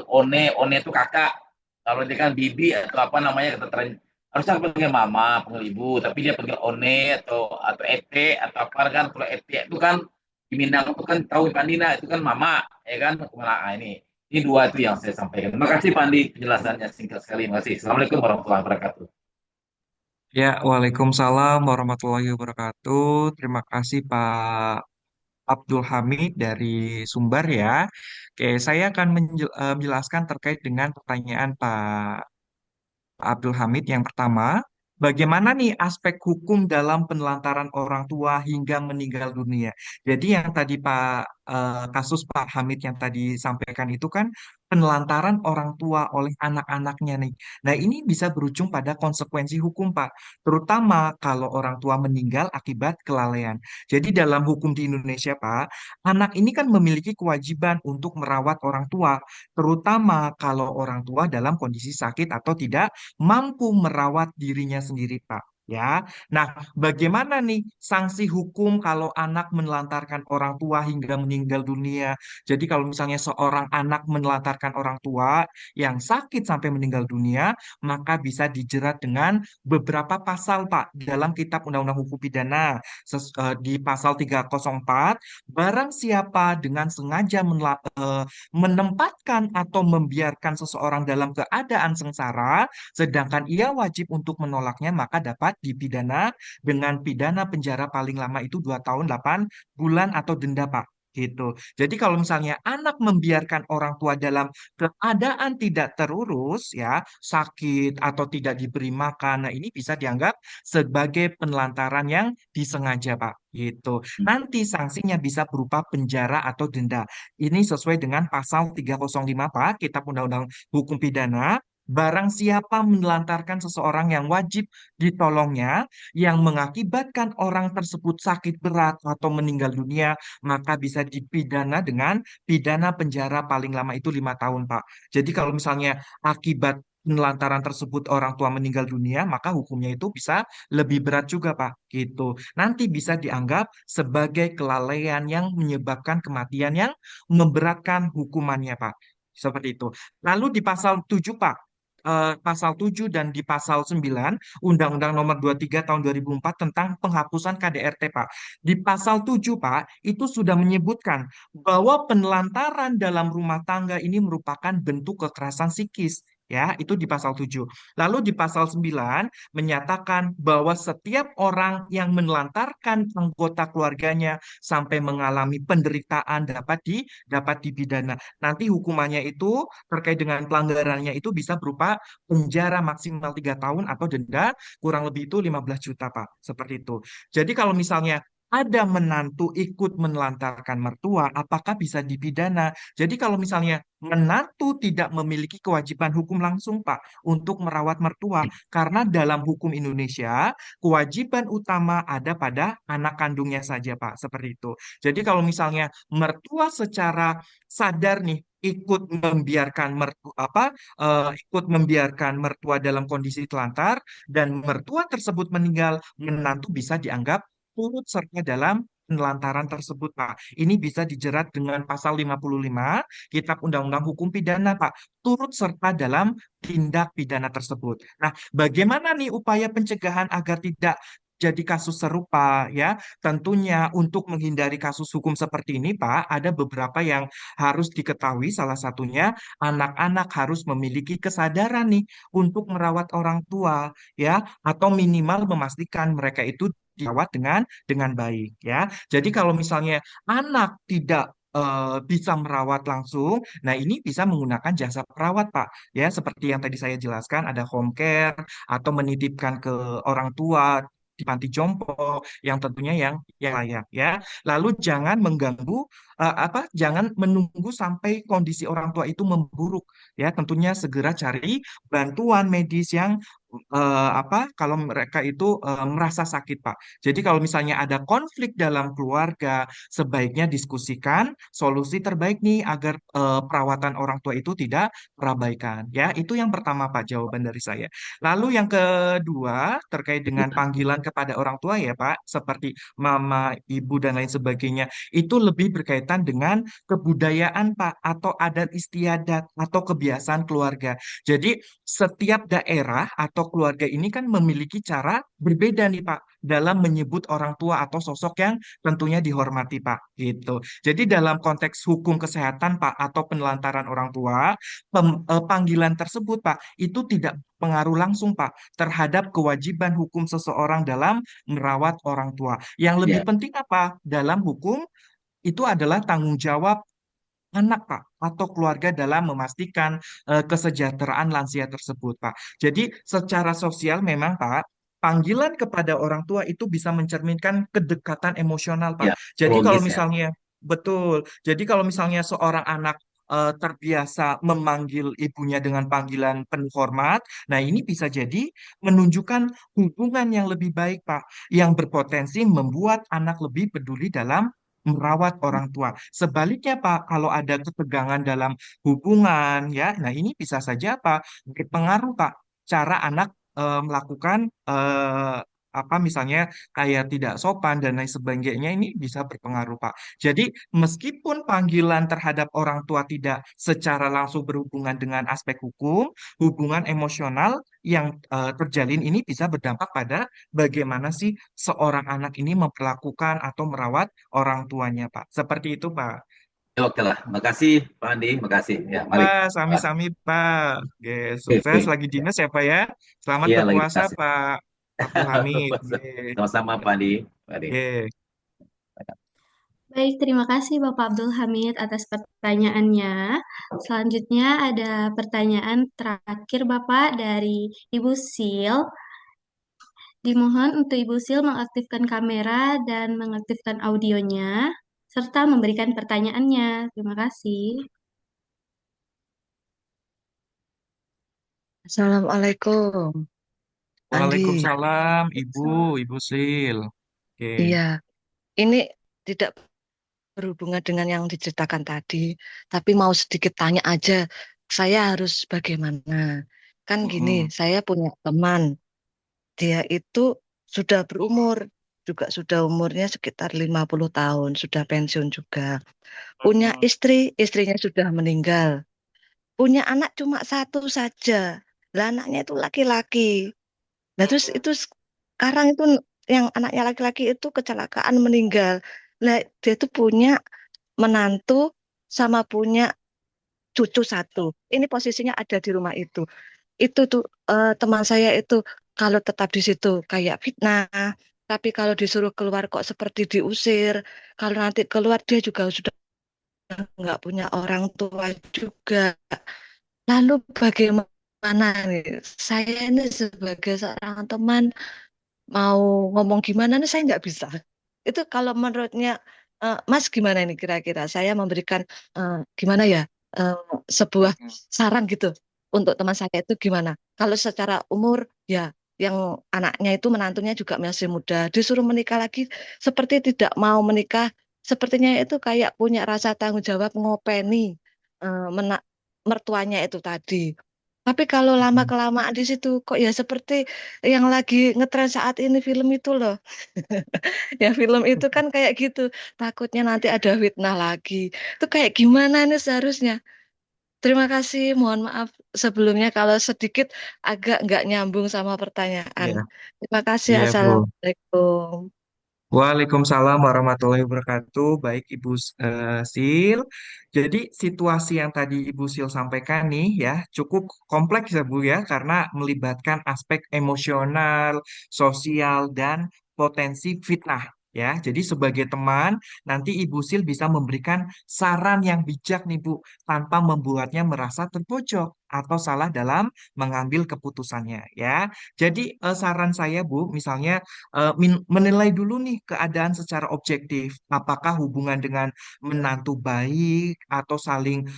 one itu kakak kalau dia kan bibi atau apa namanya kata tren harusnya panggil mama panggil ibu tapi dia panggil one atau ete atau apa kan kalau ete itu kan di Minang itu kan tahu Pandina itu kan mama ya kan kemana ini dua itu yang saya sampaikan. Terima kasih Pak Andi penjelasannya singkat sekali. Terima kasih. Assalamualaikum warahmatullahi wabarakatuh. Ya, Waalaikumsalam warahmatullahi wabarakatuh. Terima kasih Pak Abdul Hamid dari Sumbar ya. Oke, saya akan menjelaskan terkait dengan pertanyaan Pak Abdul Hamid yang pertama, bagaimana nih aspek hukum dalam penelantaran orang tua hingga meninggal dunia? Jadi yang tadi kasus Pak Hamid yang tadi sampaikan itu kan penelantaran orang tua oleh anak-anaknya nih. Nah, ini bisa berujung pada konsekuensi hukum, Pak, terutama kalau orang tua meninggal akibat kelalaian. Jadi dalam hukum di Indonesia, Pak, anak ini kan memiliki kewajiban untuk merawat orang tua, terutama kalau orang tua dalam kondisi sakit atau tidak mampu merawat dirinya sendiri, Pak. Ya, nah bagaimana nih sanksi hukum kalau anak menelantarkan orang tua hingga meninggal dunia? Jadi kalau misalnya seorang anak menelantarkan orang tua yang sakit sampai meninggal dunia, maka bisa dijerat dengan beberapa pasal, Pak, dalam Kitab Undang-Undang Hukum Pidana. Di pasal 304, barang siapa dengan sengaja menempatkan atau membiarkan seseorang dalam keadaan sengsara sedangkan ia wajib untuk menolaknya, maka dapat dipidana dengan pidana penjara paling lama itu 2 tahun 8 bulan atau denda, Pak. Gitu. Jadi kalau misalnya anak membiarkan orang tua dalam keadaan tidak terurus, ya, sakit atau tidak diberi makan, nah ini bisa dianggap sebagai penelantaran yang disengaja, Pak. Gitu. Nanti sanksinya bisa berupa penjara atau denda. Ini sesuai dengan pasal 305, Pak, Kitab Undang-Undang Hukum Pidana. Barang siapa menelantarkan seseorang yang wajib ditolongnya, yang mengakibatkan orang tersebut sakit berat atau meninggal dunia, maka bisa dipidana dengan pidana penjara paling lama itu 5 tahun, Pak. Jadi kalau misalnya akibat penelantaran tersebut orang tua meninggal dunia, maka hukumnya itu bisa lebih berat juga, Pak. Gitu. Nanti bisa dianggap sebagai kelalaian yang menyebabkan kematian yang memberatkan hukumannya, Pak. Seperti itu. Lalu di pasal 7, Pak, pasal 7 dan di pasal 9 Undang-Undang Nomor 23 Tahun 2004 tentang penghapusan KDRT, Pak. Di pasal 7, Pak, itu sudah menyebutkan bahwa penelantaran dalam rumah tangga ini merupakan bentuk kekerasan psikis. Ya, itu di pasal 7. Lalu di pasal 9 menyatakan bahwa setiap orang yang menelantarkan anggota keluarganya sampai mengalami penderitaan dapat dipidana. Nanti hukumannya itu terkait dengan pelanggarannya itu bisa berupa penjara maksimal 3 tahun atau denda kurang lebih itu 15 juta, Pak. Seperti itu. Jadi kalau misalnya ada menantu ikut menelantarkan mertua, apakah bisa dipidana? Jadi kalau misalnya menantu tidak memiliki kewajiban hukum langsung, Pak, untuk merawat mertua, karena dalam hukum Indonesia, kewajiban utama ada pada anak kandungnya saja, Pak, seperti itu. Jadi kalau misalnya mertua secara sadar nih ikut membiarkan ikut membiarkan mertua dalam kondisi telantar dan mertua tersebut meninggal, menantu bisa dianggap turut serta dalam penelantaran tersebut, Pak. Ini bisa dijerat dengan pasal 55 Kitab Undang-Undang Hukum Pidana, Pak. Turut serta dalam tindak pidana tersebut. Nah, bagaimana nih upaya pencegahan agar tidak jadi kasus serupa ya? Tentunya untuk menghindari kasus hukum seperti ini, Pak, ada beberapa yang harus diketahui. Salah satunya anak-anak harus memiliki kesadaran nih untuk merawat orang tua ya, atau minimal memastikan mereka itu dirawat dengan baik ya. Jadi kalau misalnya anak tidak bisa merawat langsung, nah ini bisa menggunakan jasa perawat, Pak. Ya, seperti yang tadi saya jelaskan, ada home care atau menitipkan ke orang tua di panti jompo yang tentunya yang layak ya. Lalu jangan mengganggu jangan menunggu sampai kondisi orang tua itu memburuk ya. Tentunya segera cari bantuan medis yang kalau mereka itu merasa sakit, Pak. Jadi kalau misalnya ada konflik dalam keluarga, sebaiknya diskusikan solusi terbaik nih agar perawatan orang tua itu tidak terabaikan. Ya, itu yang pertama, Pak, jawaban dari saya. Lalu yang kedua terkait dengan panggilan kepada orang tua ya, Pak, seperti mama, ibu dan lain sebagainya, itu lebih berkaitan dengan kebudayaan, Pak, atau adat istiadat atau kebiasaan keluarga. Jadi setiap daerah atau keluarga ini kan memiliki cara berbeda nih Pak dalam menyebut orang tua atau sosok yang tentunya dihormati Pak gitu. Jadi dalam konteks hukum kesehatan Pak atau penelantaran orang tua, panggilan tersebut Pak itu tidak pengaruh langsung Pak terhadap kewajiban hukum seseorang dalam merawat orang tua. Yang lebih Ya, penting apa? Dalam hukum itu adalah tanggung jawab anak, Pak, atau keluarga dalam memastikan kesejahteraan lansia tersebut, Pak. Jadi, secara sosial memang, Pak, panggilan kepada orang tua itu bisa mencerminkan kedekatan emosional, Pak. ya, Jadi, kalau logis ya. misalnya, betul. Jadi, kalau misalnya seorang anak terbiasa memanggil ibunya dengan panggilan penuh hormat, nah ini bisa jadi menunjukkan hubungan yang lebih baik, Pak, yang berpotensi membuat anak lebih peduli dalam merawat orang tua. Sebaliknya, Pak, kalau ada ketegangan dalam hubungan, ya, nah ini bisa saja Pak berpengaruh, Pak, cara anak melakukan misalnya kayak tidak sopan dan lain sebagainya ini bisa berpengaruh, Pak. Jadi, meskipun panggilan terhadap orang tua tidak secara langsung berhubungan dengan aspek hukum, hubungan emosional yang terjalin ini bisa berdampak pada bagaimana sih seorang anak ini memperlakukan atau merawat orang tuanya, Pak. Seperti itu, Pak. Ya, oke lah. Makasih Pak Andi, makasih. Ya, mari. Pak, Makasih. sami-sami, Pak. Oke, Oke, sukses oke. lagi dinas ya, Pak ya. Selamat Iya, lagi berpuasa, dikasih. Pak Abdul Hamid. Oke, Sama-sama Pak Andi. Pak Andi. oke. Baik, terima kasih Bapak Abdul Hamid atas pertanyaannya. Selanjutnya ada pertanyaan terakhir Bapak dari Ibu Sil. Dimohon untuk Ibu Sil mengaktifkan kamera dan mengaktifkan audionya, serta memberikan pertanyaannya. Terima kasih. Assalamualaikum, Andi. Waalaikumsalam, Ibu Sil. Oke. Iya, ini tidak berhubungan dengan yang diceritakan tadi, tapi mau sedikit tanya aja, saya harus bagaimana? Kan gini, Mm-mm. saya punya teman, dia itu sudah berumur, juga sudah umurnya sekitar 50 tahun, sudah pensiun juga. Punya Mm-mm. istri, istrinya sudah meninggal. Punya anak cuma satu saja, lah anaknya itu laki-laki. Nah, terus Mm-mm. itu sekarang itu yang anaknya laki-laki itu kecelakaan meninggal. Nah, dia tuh punya menantu sama punya cucu satu. Ini posisinya ada di rumah itu. Itu tuh teman saya itu kalau tetap di situ kayak fitnah. Tapi kalau disuruh keluar kok seperti diusir. Kalau nanti keluar dia juga sudah nggak punya orang tua juga. Lalu bagaimana nih? Saya ini sebagai seorang teman mau ngomong gimana nih saya nggak bisa. Itu kalau menurutnya Mas gimana ini kira-kira? Saya memberikan gimana ya eh, sebuah saran gitu untuk teman saya itu gimana? Kalau secara umur ya yang anaknya itu menantunya juga masih muda, disuruh menikah lagi seperti tidak mau menikah, sepertinya itu kayak punya rasa tanggung jawab ngopeni mertuanya itu tadi. Tapi kalau lama-kelamaan di situ kok ya seperti yang lagi ngetren saat ini film itu loh. Ya film itu kan kayak gitu. Takutnya nanti ada fitnah lagi. Itu kayak gimana nih seharusnya? Terima kasih. Mohon maaf sebelumnya kalau sedikit agak nggak nyambung sama pertanyaan. Iya, Terima kasih. iya Bu. Assalamualaikum. Waalaikumsalam warahmatullahi wabarakatuh. Baik Ibu Sil. Jadi situasi yang tadi Ibu Sil sampaikan nih ya cukup kompleks ya Bu ya karena melibatkan aspek emosional, sosial dan potensi fitnah ya. Jadi sebagai teman nanti Ibu Sil bisa memberikan saran yang bijak nih Bu tanpa membuatnya merasa terpojok atau salah dalam mengambil keputusannya ya. Jadi saran saya Bu misalnya menilai dulu nih keadaan secara objektif. Apakah hubungan dengan menantu baik atau saling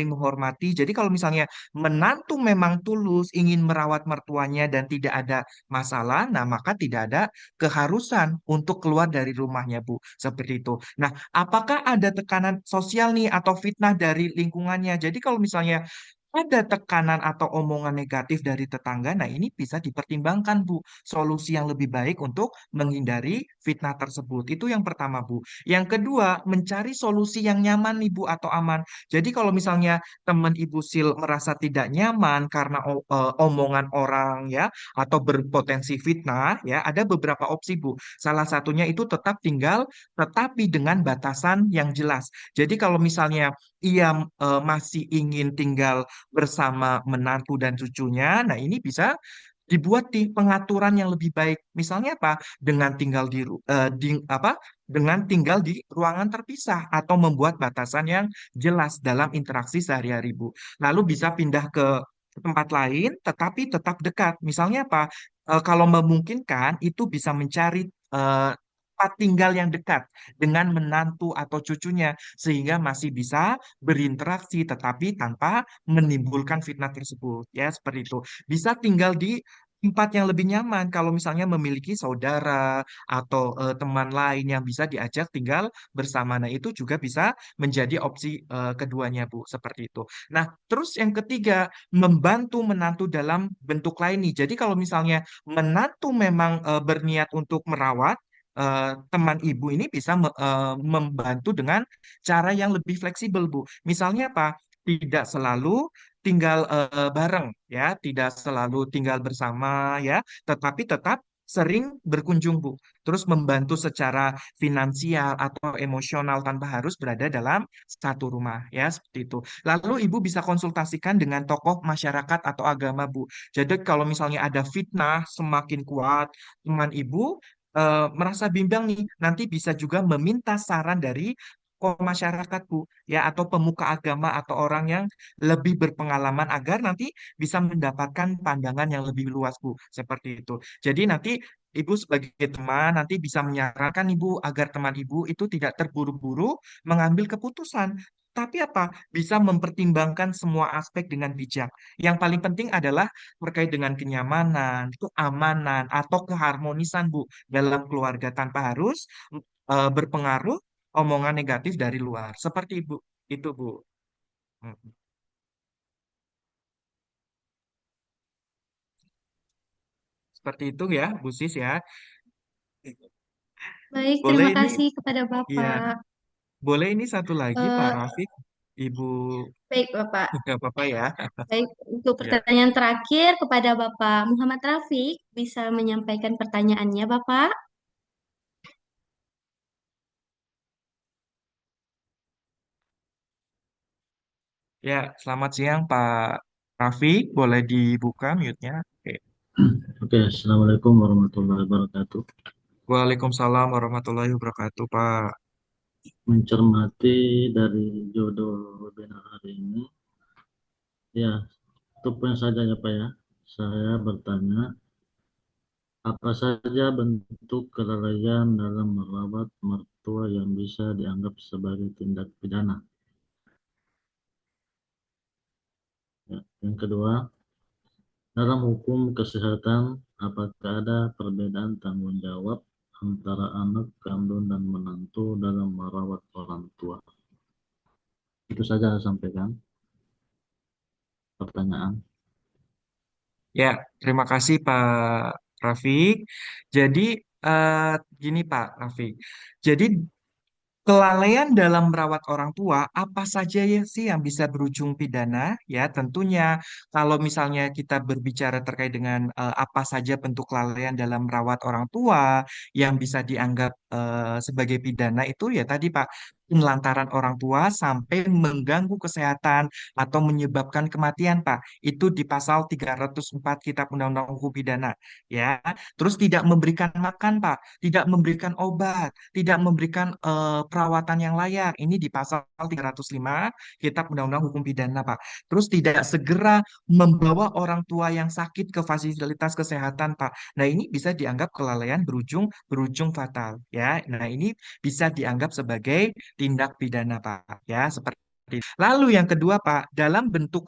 menghormati. Jadi kalau misalnya menantu memang tulus ingin merawat mertuanya dan tidak ada masalah, nah maka tidak ada keharusan untuk keluar dari rumahnya, Bu. Seperti itu. Nah, apakah ada tekanan sosial nih atau fitnah dari lingkungannya? Jadi kalau misalnya ada tekanan atau omongan negatif dari tetangga, nah ini bisa dipertimbangkan, Bu. Solusi yang lebih baik untuk menghindari fitnah tersebut. Itu yang pertama, Bu. Yang kedua, mencari solusi yang nyaman nih, Bu, atau aman. Jadi kalau misalnya teman Ibu Sil merasa tidak nyaman karena omongan orang ya, atau berpotensi fitnah, ya, ada beberapa opsi, Bu. Salah satunya itu tetap tinggal, tetapi dengan batasan yang jelas. Jadi kalau misalnya ia masih ingin tinggal bersama menantu dan cucunya. Nah, ini bisa dibuat di pengaturan yang lebih baik. Misalnya apa? Dengan tinggal dengan tinggal di ruangan terpisah atau membuat batasan yang jelas dalam interaksi sehari-hari, Bu. Lalu bisa pindah ke tempat lain tetapi tetap dekat. Misalnya apa? Kalau memungkinkan itu bisa mencari tempat tinggal yang dekat dengan menantu atau cucunya sehingga masih bisa berinteraksi tetapi tanpa menimbulkan fitnah tersebut ya seperti itu bisa tinggal di tempat yang lebih nyaman kalau misalnya memiliki saudara atau teman lain yang bisa diajak tinggal bersama. Nah, itu juga bisa menjadi opsi keduanya, Bu, seperti itu. Nah, terus yang ketiga, membantu menantu dalam bentuk lain nih. Jadi kalau misalnya menantu memang berniat untuk merawat teman ibu ini bisa membantu dengan cara yang lebih fleksibel, Bu. Misalnya apa? Tidak selalu tinggal bareng ya, tidak selalu tinggal bersama ya, tetapi tetap sering berkunjung, Bu. Terus membantu secara finansial atau emosional tanpa harus berada dalam satu rumah ya, seperti itu. Lalu Ibu bisa konsultasikan dengan tokoh masyarakat atau agama, Bu. Jadi kalau misalnya ada fitnah semakin kuat, teman Ibu merasa bimbang nih, nanti bisa juga meminta saran dari tokoh masyarakat, Bu, ya atau pemuka agama atau orang yang lebih berpengalaman agar nanti bisa mendapatkan pandangan yang lebih luas, Bu, seperti itu. Jadi nanti Ibu sebagai teman nanti bisa menyarankan Ibu agar teman Ibu itu tidak terburu-buru mengambil keputusan. Tapi apa? Bisa mempertimbangkan semua aspek dengan bijak. Yang paling penting adalah terkait dengan kenyamanan, keamanan, atau keharmonisan, Bu, dalam keluarga tanpa harus berpengaruh omongan negatif dari luar. Seperti itu, Bu. Mm. Seperti itu ya, Bu Sis ya. Baik, Boleh terima ini, kasih kepada ya, Bapak. boleh ini satu lagi, Pak Eh, Rafiq, Ibu, baik, Bapak. nggak apa-apa ya. Baik, untuk Ya, pertanyaan terakhir kepada Bapak Muhammad Rafiq, bisa menyampaikan pertanyaannya, Bapak? ya, selamat siang, Pak Rafiq. Boleh dibuka mute-nya? Oke. Oke, Assalamualaikum warahmatullahi wabarakatuh. Waalaikumsalam warahmatullahi wabarakatuh, Pak. Mencermati dari judul webinar hari ini, ya, itu poin saja ya Pak ya. Saya bertanya, Apa saja bentuk kelalaian dalam merawat mertua yang bisa dianggap sebagai tindak pidana? Ya. Yang kedua, dalam hukum kesehatan, apakah ada perbedaan tanggung jawab antara anak kandung dan menantu dalam merawat orang tua? Itu saja saya sampaikan pertanyaan. Ya, terima kasih Pak Rafiq. Jadi eh, gini Pak Rafiq. Jadi kelalaian dalam merawat orang tua, apa saja ya sih yang bisa berujung pidana? Ya, tentunya kalau misalnya kita berbicara terkait dengan apa saja bentuk kelalaian dalam merawat orang tua yang bisa dianggap sebagai pidana itu ya tadi Pak, penelantaran orang tua sampai mengganggu kesehatan atau menyebabkan kematian Pak. Itu di pasal 304 Kitab Undang-Undang Hukum Pidana. Ya, terus tidak memberikan makan Pak, tidak memberikan obat, tidak memberikan perawatan yang layak. Ini di pasal 305 Kitab Undang-Undang Hukum Pidana, Pak. Terus tidak segera membawa orang tua yang sakit ke fasilitas kesehatan, Pak. Nah, ini bisa dianggap kelalaian berujung fatal, ya. Nah, ini bisa dianggap sebagai tindak pidana, Pak. Ya, seperti lalu yang kedua, Pak, dalam bentuk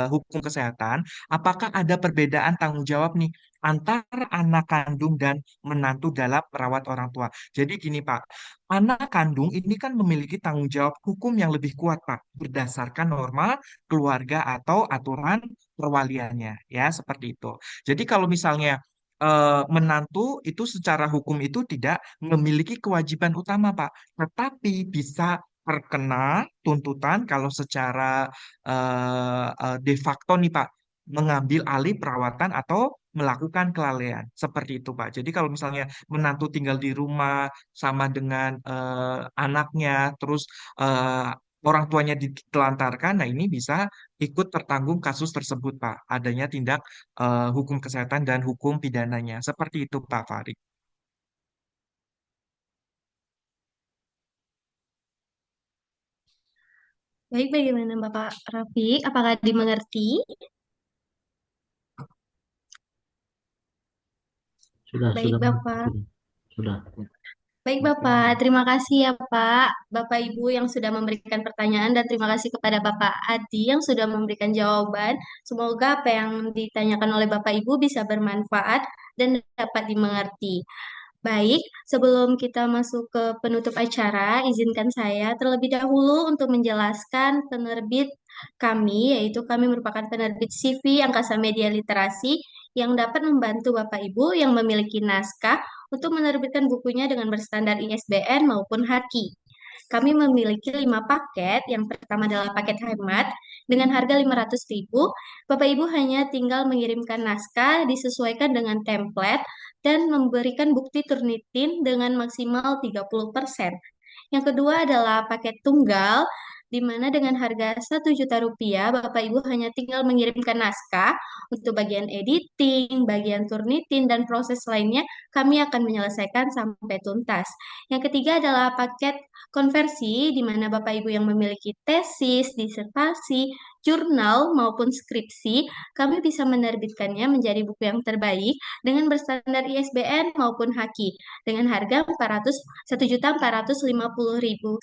hukum kesehatan, apakah ada perbedaan tanggung jawab nih antara anak kandung dan menantu dalam merawat orang tua? Jadi gini, Pak, anak kandung ini kan memiliki tanggung jawab hukum yang lebih kuat, Pak, berdasarkan norma keluarga atau aturan perwaliannya, ya, seperti itu. Jadi kalau misalnya menantu itu secara hukum itu tidak memiliki kewajiban utama, Pak, tetapi bisa terkena tuntutan kalau secara de facto nih Pak, mengambil alih perawatan atau melakukan kelalaian. Seperti itu Pak. Jadi kalau misalnya menantu tinggal di rumah sama dengan anaknya, terus eh, orang tuanya ditelantarkan, nah ini bisa ikut tertanggung kasus tersebut Pak. Adanya tindak hukum kesehatan dan hukum pidananya. Seperti itu Pak Farid. Baik, bagaimana Bapak Rafiq? Apakah dimengerti? Sudah, Baik, sudah, Bapak. sudah. Baik, Bapak. Terima kasih ya, Pak. Bapak Ibu yang sudah memberikan pertanyaan dan terima kasih kepada Bapak Adi yang sudah memberikan jawaban. Semoga apa yang ditanyakan oleh Bapak Ibu bisa bermanfaat dan dapat dimengerti. Baik, sebelum kita masuk ke penutup acara, izinkan saya terlebih dahulu untuk menjelaskan penerbit kami, yaitu kami merupakan penerbit CV Angkasa Media Literasi yang dapat membantu Bapak Ibu yang memiliki naskah untuk menerbitkan bukunya dengan berstandar ISBN maupun HAKI. Kami memiliki 5 paket. Yang pertama adalah paket hemat dengan harga 500.000. Bapak Ibu hanya tinggal mengirimkan naskah disesuaikan dengan template dan memberikan bukti Turnitin dengan maksimal 30%. Yang kedua adalah paket tunggal, di mana dengan harga 1 juta rupiah, Bapak Ibu hanya tinggal mengirimkan naskah untuk bagian editing, bagian turnitin, dan proses lainnya kami akan menyelesaikan sampai tuntas. Yang ketiga adalah paket konversi, di mana Bapak Ibu yang memiliki tesis, disertasi, jurnal, maupun skripsi, kami bisa menerbitkannya menjadi buku yang terbaik dengan berstandar ISBN maupun HAKI dengan harga 1.450.000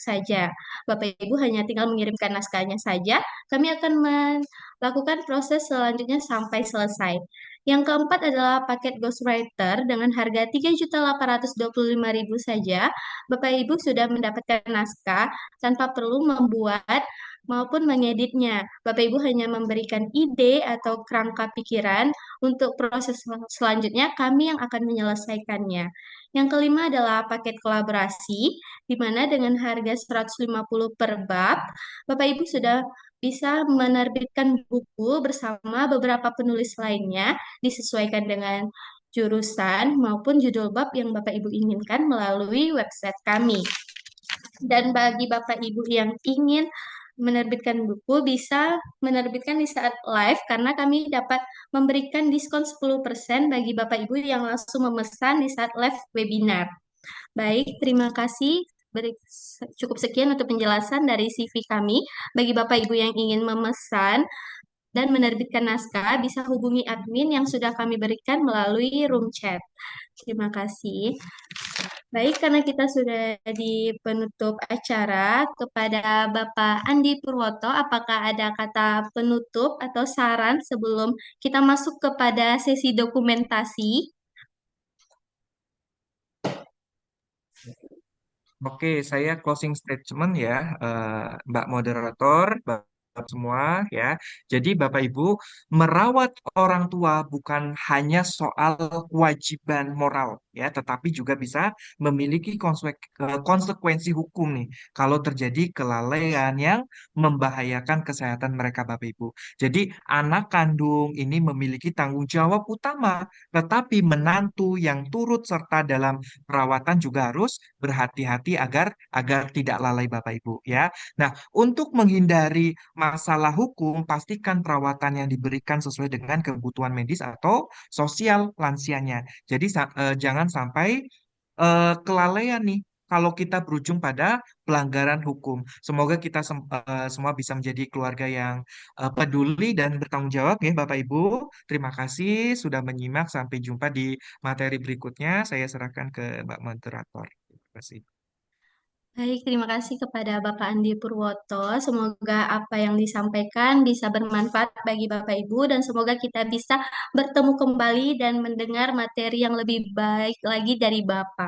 saja. Bapak Ibu hanya tinggal mengirimkan naskahnya saja, kami akan melakukan proses selanjutnya sampai selesai. Yang keempat adalah paket ghostwriter dengan harga 3.825.000 saja. Bapak Ibu sudah mendapatkan naskah tanpa perlu membuat maupun mengeditnya. Bapak Ibu hanya memberikan ide atau kerangka pikiran untuk proses selanjutnya kami yang akan menyelesaikannya. Yang kelima adalah paket kolaborasi, di mana dengan harga 150 per bab, Bapak Ibu sudah bisa menerbitkan buku bersama beberapa penulis lainnya disesuaikan dengan jurusan maupun judul bab yang Bapak Ibu inginkan melalui website kami. Dan bagi Bapak Ibu yang ingin menerbitkan buku bisa menerbitkan di saat live karena kami dapat memberikan diskon 10% bagi Bapak Ibu yang langsung memesan di saat live webinar. Baik, terima kasih. Cukup sekian untuk penjelasan dari CV kami. Bagi Bapak Ibu yang ingin memesan dan menerbitkan naskah, bisa hubungi admin yang sudah kami berikan melalui room chat. Terima kasih. Baik, karena kita sudah di penutup acara, kepada Bapak Andi Purwoto, apakah ada kata penutup atau saran sebelum kita masuk kepada sesi dokumentasi? Oke, saya closing statement ya, Mbak Moderator, Bapak semua ya. Jadi Bapak Ibu, merawat orang tua bukan hanya soal kewajiban moral ya, tetapi juga bisa memiliki konsekuensi hukum nih kalau terjadi kelalaian yang membahayakan kesehatan mereka Bapak Ibu. Jadi anak kandung ini memiliki tanggung jawab utama, tetapi menantu yang turut serta dalam perawatan juga harus berhati-hati agar agar tidak lalai Bapak Ibu ya. Nah, untuk menghindari masalah hukum, pastikan perawatan yang diberikan sesuai dengan kebutuhan medis atau sosial lansianya. Jadi jangan sampai kelalaian nih kalau kita berujung pada pelanggaran hukum. Semoga kita semua bisa menjadi keluarga yang peduli dan bertanggung jawab ya Bapak Ibu. Terima kasih sudah menyimak. Sampai jumpa di materi berikutnya. Saya serahkan ke Mbak Moderator. Terima kasih. Baik, terima kasih kepada Bapak Andi Purwoto. Semoga apa yang disampaikan bisa bermanfaat bagi Bapak Ibu dan semoga kita bisa bertemu kembali dan mendengar materi yang lebih baik lagi dari Bapak.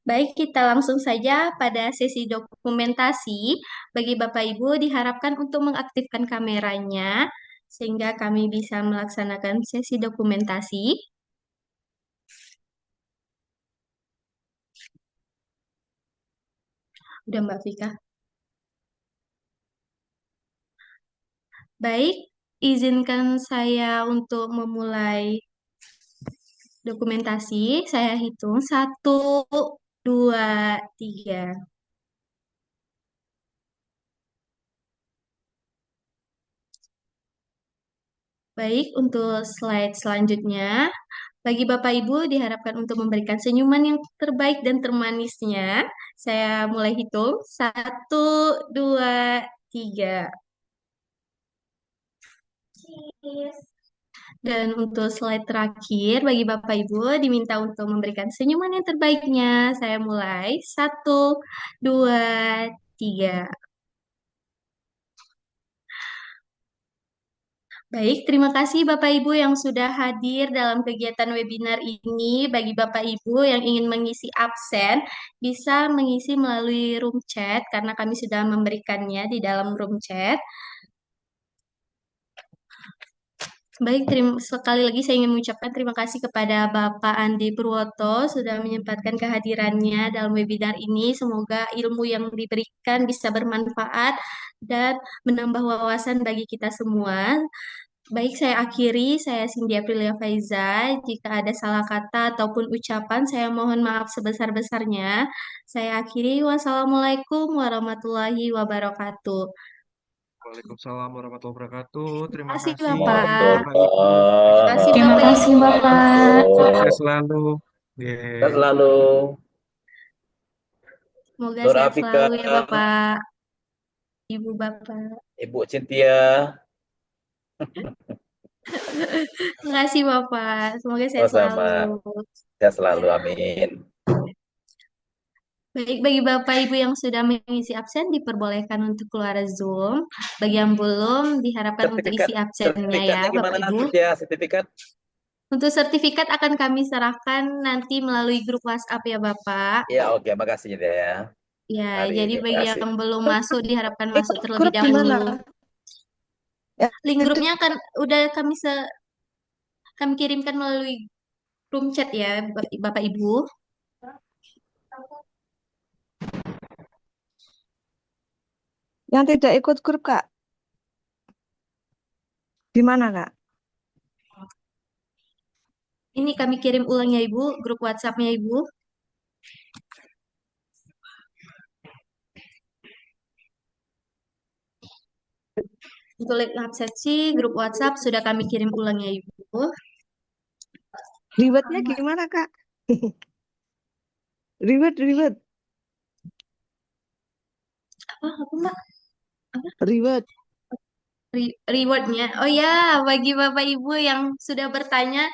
Baik, kita langsung saja pada sesi dokumentasi. Bagi Bapak Ibu diharapkan untuk mengaktifkan kameranya sehingga kami bisa melaksanakan sesi dokumentasi. Udah Mbak Vika. Baik, izinkan saya untuk memulai dokumentasi. Saya hitung 1, 2, 3. Baik, untuk slide selanjutnya, bagi Bapak Ibu diharapkan untuk memberikan senyuman yang terbaik dan termanisnya. Saya mulai hitung. 1, 2, 3. Dan untuk slide terakhir, bagi Bapak Ibu diminta untuk memberikan senyuman yang terbaiknya. Saya mulai. 1, 2, 3. Baik, terima kasih Bapak Ibu yang sudah hadir dalam kegiatan webinar ini. Bagi Bapak Ibu yang ingin mengisi absen, bisa mengisi melalui room chat karena kami sudah memberikannya di dalam room chat. Baik, sekali lagi saya ingin mengucapkan terima kasih kepada Bapak Andi Purwoto sudah menyempatkan kehadirannya dalam webinar ini. Semoga ilmu yang diberikan bisa bermanfaat dan menambah wawasan bagi kita semua. Baik, saya akhiri. Saya Cindy Aprilia Faiza. Jika ada salah kata ataupun ucapan, saya mohon maaf sebesar-besarnya. Saya akhiri. Wassalamualaikum warahmatullahi wabarakatuh. Waalaikumsalam warahmatullahi wabarakatuh. Terima Terima kasih, kasih Bapak. Bapak Ibu. Terima kasih, Terima Bapak kasih, Ibu. Bapak. Sukses selalu. Sehat Yeay. selalu. Semoga Nur sehat Afika, selalu ya, Bapak, Ibu, Bapak. Ibu Cynthia. Terima kasih, Bapak. Semoga sehat Sama-sama. selalu. Sehat selalu, amin. Baik, bagi Bapak Ibu yang sudah mengisi absen, diperbolehkan untuk keluar Zoom. Bagi yang belum, diharapkan untuk Sertifikat, isi absennya ya, sertifikatnya Bapak gimana Ibu. Cynthia? Sertifikat? Untuk sertifikat akan kami serahkan nanti melalui grup WhatsApp ya, Bapak. Ya, oke, makasih Cynthia ya. Ya, Hari jadi ini, bagi makasih. yang belum masuk, diharapkan masuk Ikut terlebih grup gimana? dahulu. Ya, Link itu grupnya akan udah kami kirimkan melalui room chat ya, Bapak Ibu. yang tidak ikut grup, Kak. Gimana, Kak? Ini kami kirim ulang ya Ibu, grup WhatsApp-nya Ibu. Untuk link absensi, grup WhatsApp sudah kami kirim ulang ya Ibu. Ribetnya gimana, Kak? Ribet. Apa Mbak? Ribet. Rewardnya. Oh ya, bagi Bapak Ibu yang sudah bertanya,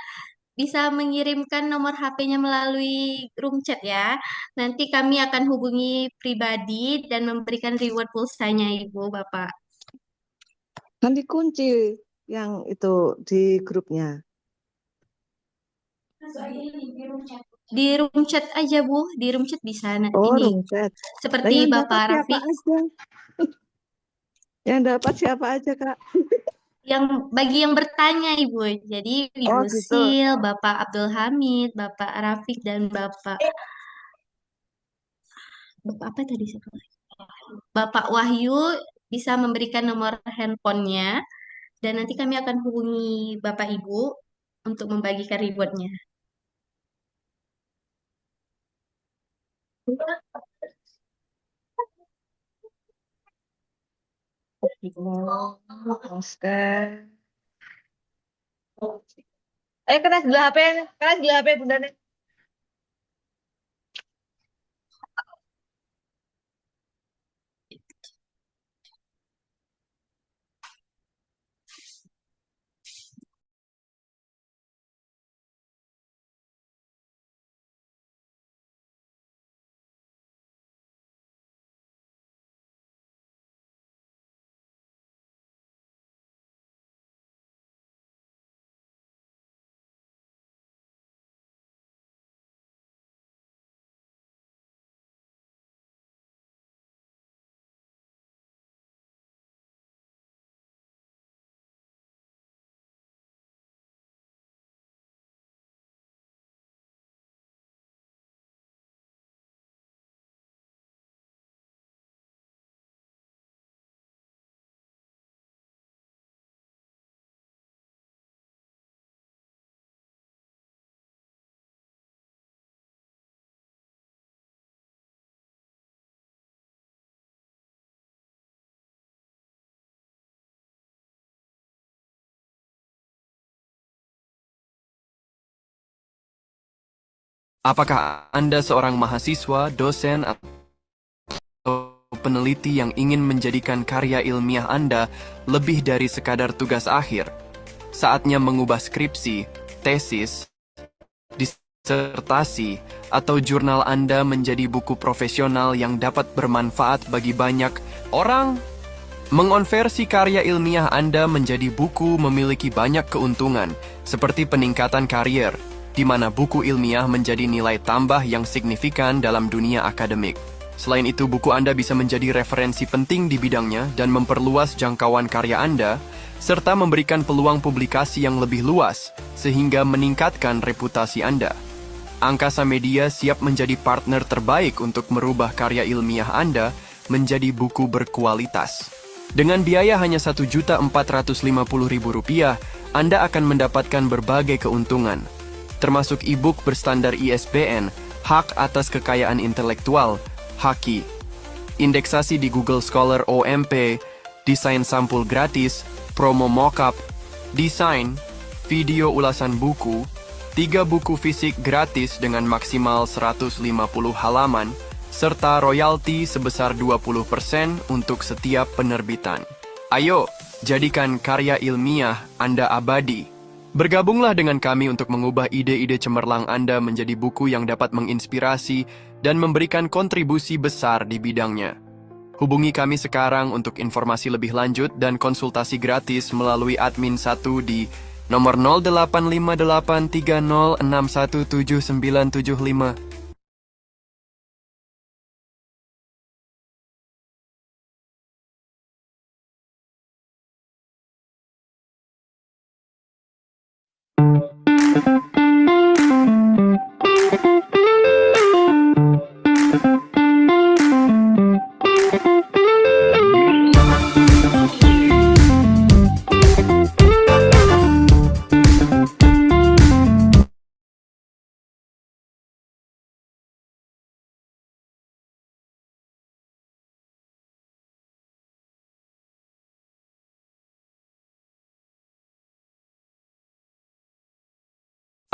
bisa mengirimkan nomor HP-nya melalui room chat ya. Nanti kami akan hubungi pribadi dan memberikan reward pulsanya Ibu, Bapak. Nanti kunci yang itu di grupnya. Di room chat aja Bu, di room chat bisa. Nah, Oh, ini room chat. Nah, seperti yang dapat Bapak siapa Rafi, aja? Yang dapat siapa aja, Kak? yang bagi yang bertanya Ibu. Jadi Oh, Ibu gitu. Sil, Bapak Abdul Hamid, Bapak Rafiq dan Bapak apa tadi satu lagi? Bapak Wahyu bisa memberikan nomor handphonenya dan nanti kami akan hubungi Bapak Ibu untuk membagikan rewardnya. Oh, Oscar. Keras dulu HP, keras dulu HP Bunda. Apakah Anda seorang mahasiswa, dosen, atau peneliti yang ingin menjadikan karya ilmiah Anda lebih dari sekadar tugas akhir? Saatnya mengubah skripsi, tesis, disertasi, atau jurnal Anda menjadi buku profesional yang dapat bermanfaat bagi banyak orang. Mengonversi karya ilmiah Anda menjadi buku memiliki banyak keuntungan, seperti peningkatan karier, di mana buku ilmiah menjadi nilai tambah yang signifikan dalam dunia akademik. Selain itu, buku Anda bisa menjadi referensi penting di bidangnya dan memperluas jangkauan karya Anda, serta memberikan peluang publikasi yang lebih luas, sehingga meningkatkan reputasi Anda. Angkasa Media siap menjadi partner terbaik untuk merubah karya ilmiah Anda menjadi buku berkualitas. Dengan biaya hanya Rp1.450.000, Anda akan mendapatkan berbagai keuntungan, termasuk e-book berstandar ISBN, hak atas kekayaan intelektual, HAKI, indeksasi di Google Scholar OMP, desain sampul gratis, promo mockup, desain, video ulasan buku, 3 buku fisik gratis dengan maksimal 150 halaman, serta royalti sebesar 20% untuk setiap penerbitan. Ayo, jadikan karya ilmiah Anda abadi. Bergabunglah dengan kami untuk mengubah ide-ide cemerlang Anda menjadi buku yang dapat menginspirasi dan memberikan kontribusi besar di bidangnya. Hubungi kami sekarang untuk informasi lebih lanjut dan konsultasi gratis melalui admin 1 di nomor 085830617975.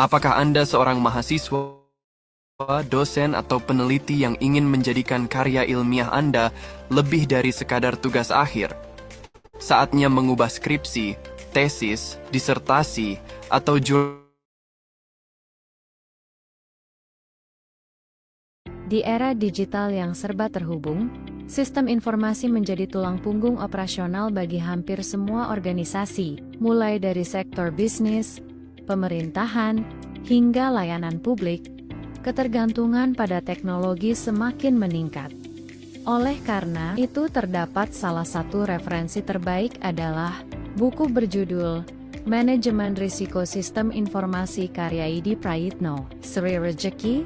Apakah Anda seorang mahasiswa, dosen, atau peneliti yang ingin menjadikan karya ilmiah Anda lebih dari sekadar tugas akhir? Saatnya mengubah skripsi, tesis, disertasi, atau Di era digital yang serba terhubung, sistem informasi menjadi tulang punggung operasional bagi hampir semua organisasi, mulai dari sektor bisnis, pemerintahan, hingga layanan publik. Ketergantungan pada teknologi semakin meningkat. Oleh karena itu terdapat salah satu referensi terbaik adalah buku berjudul Manajemen Risiko Sistem Informasi karya Idi Prayitno, Sri Rejeki,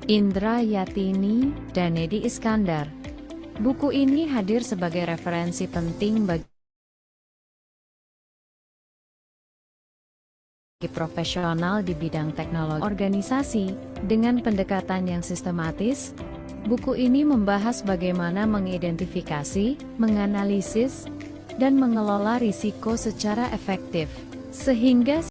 Indra Yatini, dan Edi Iskandar. Buku ini hadir sebagai referensi penting bagi profesional di bidang teknologi organisasi. Dengan pendekatan yang sistematis, buku ini membahas bagaimana mengidentifikasi, menganalisis, dan mengelola risiko secara efektif, sehingga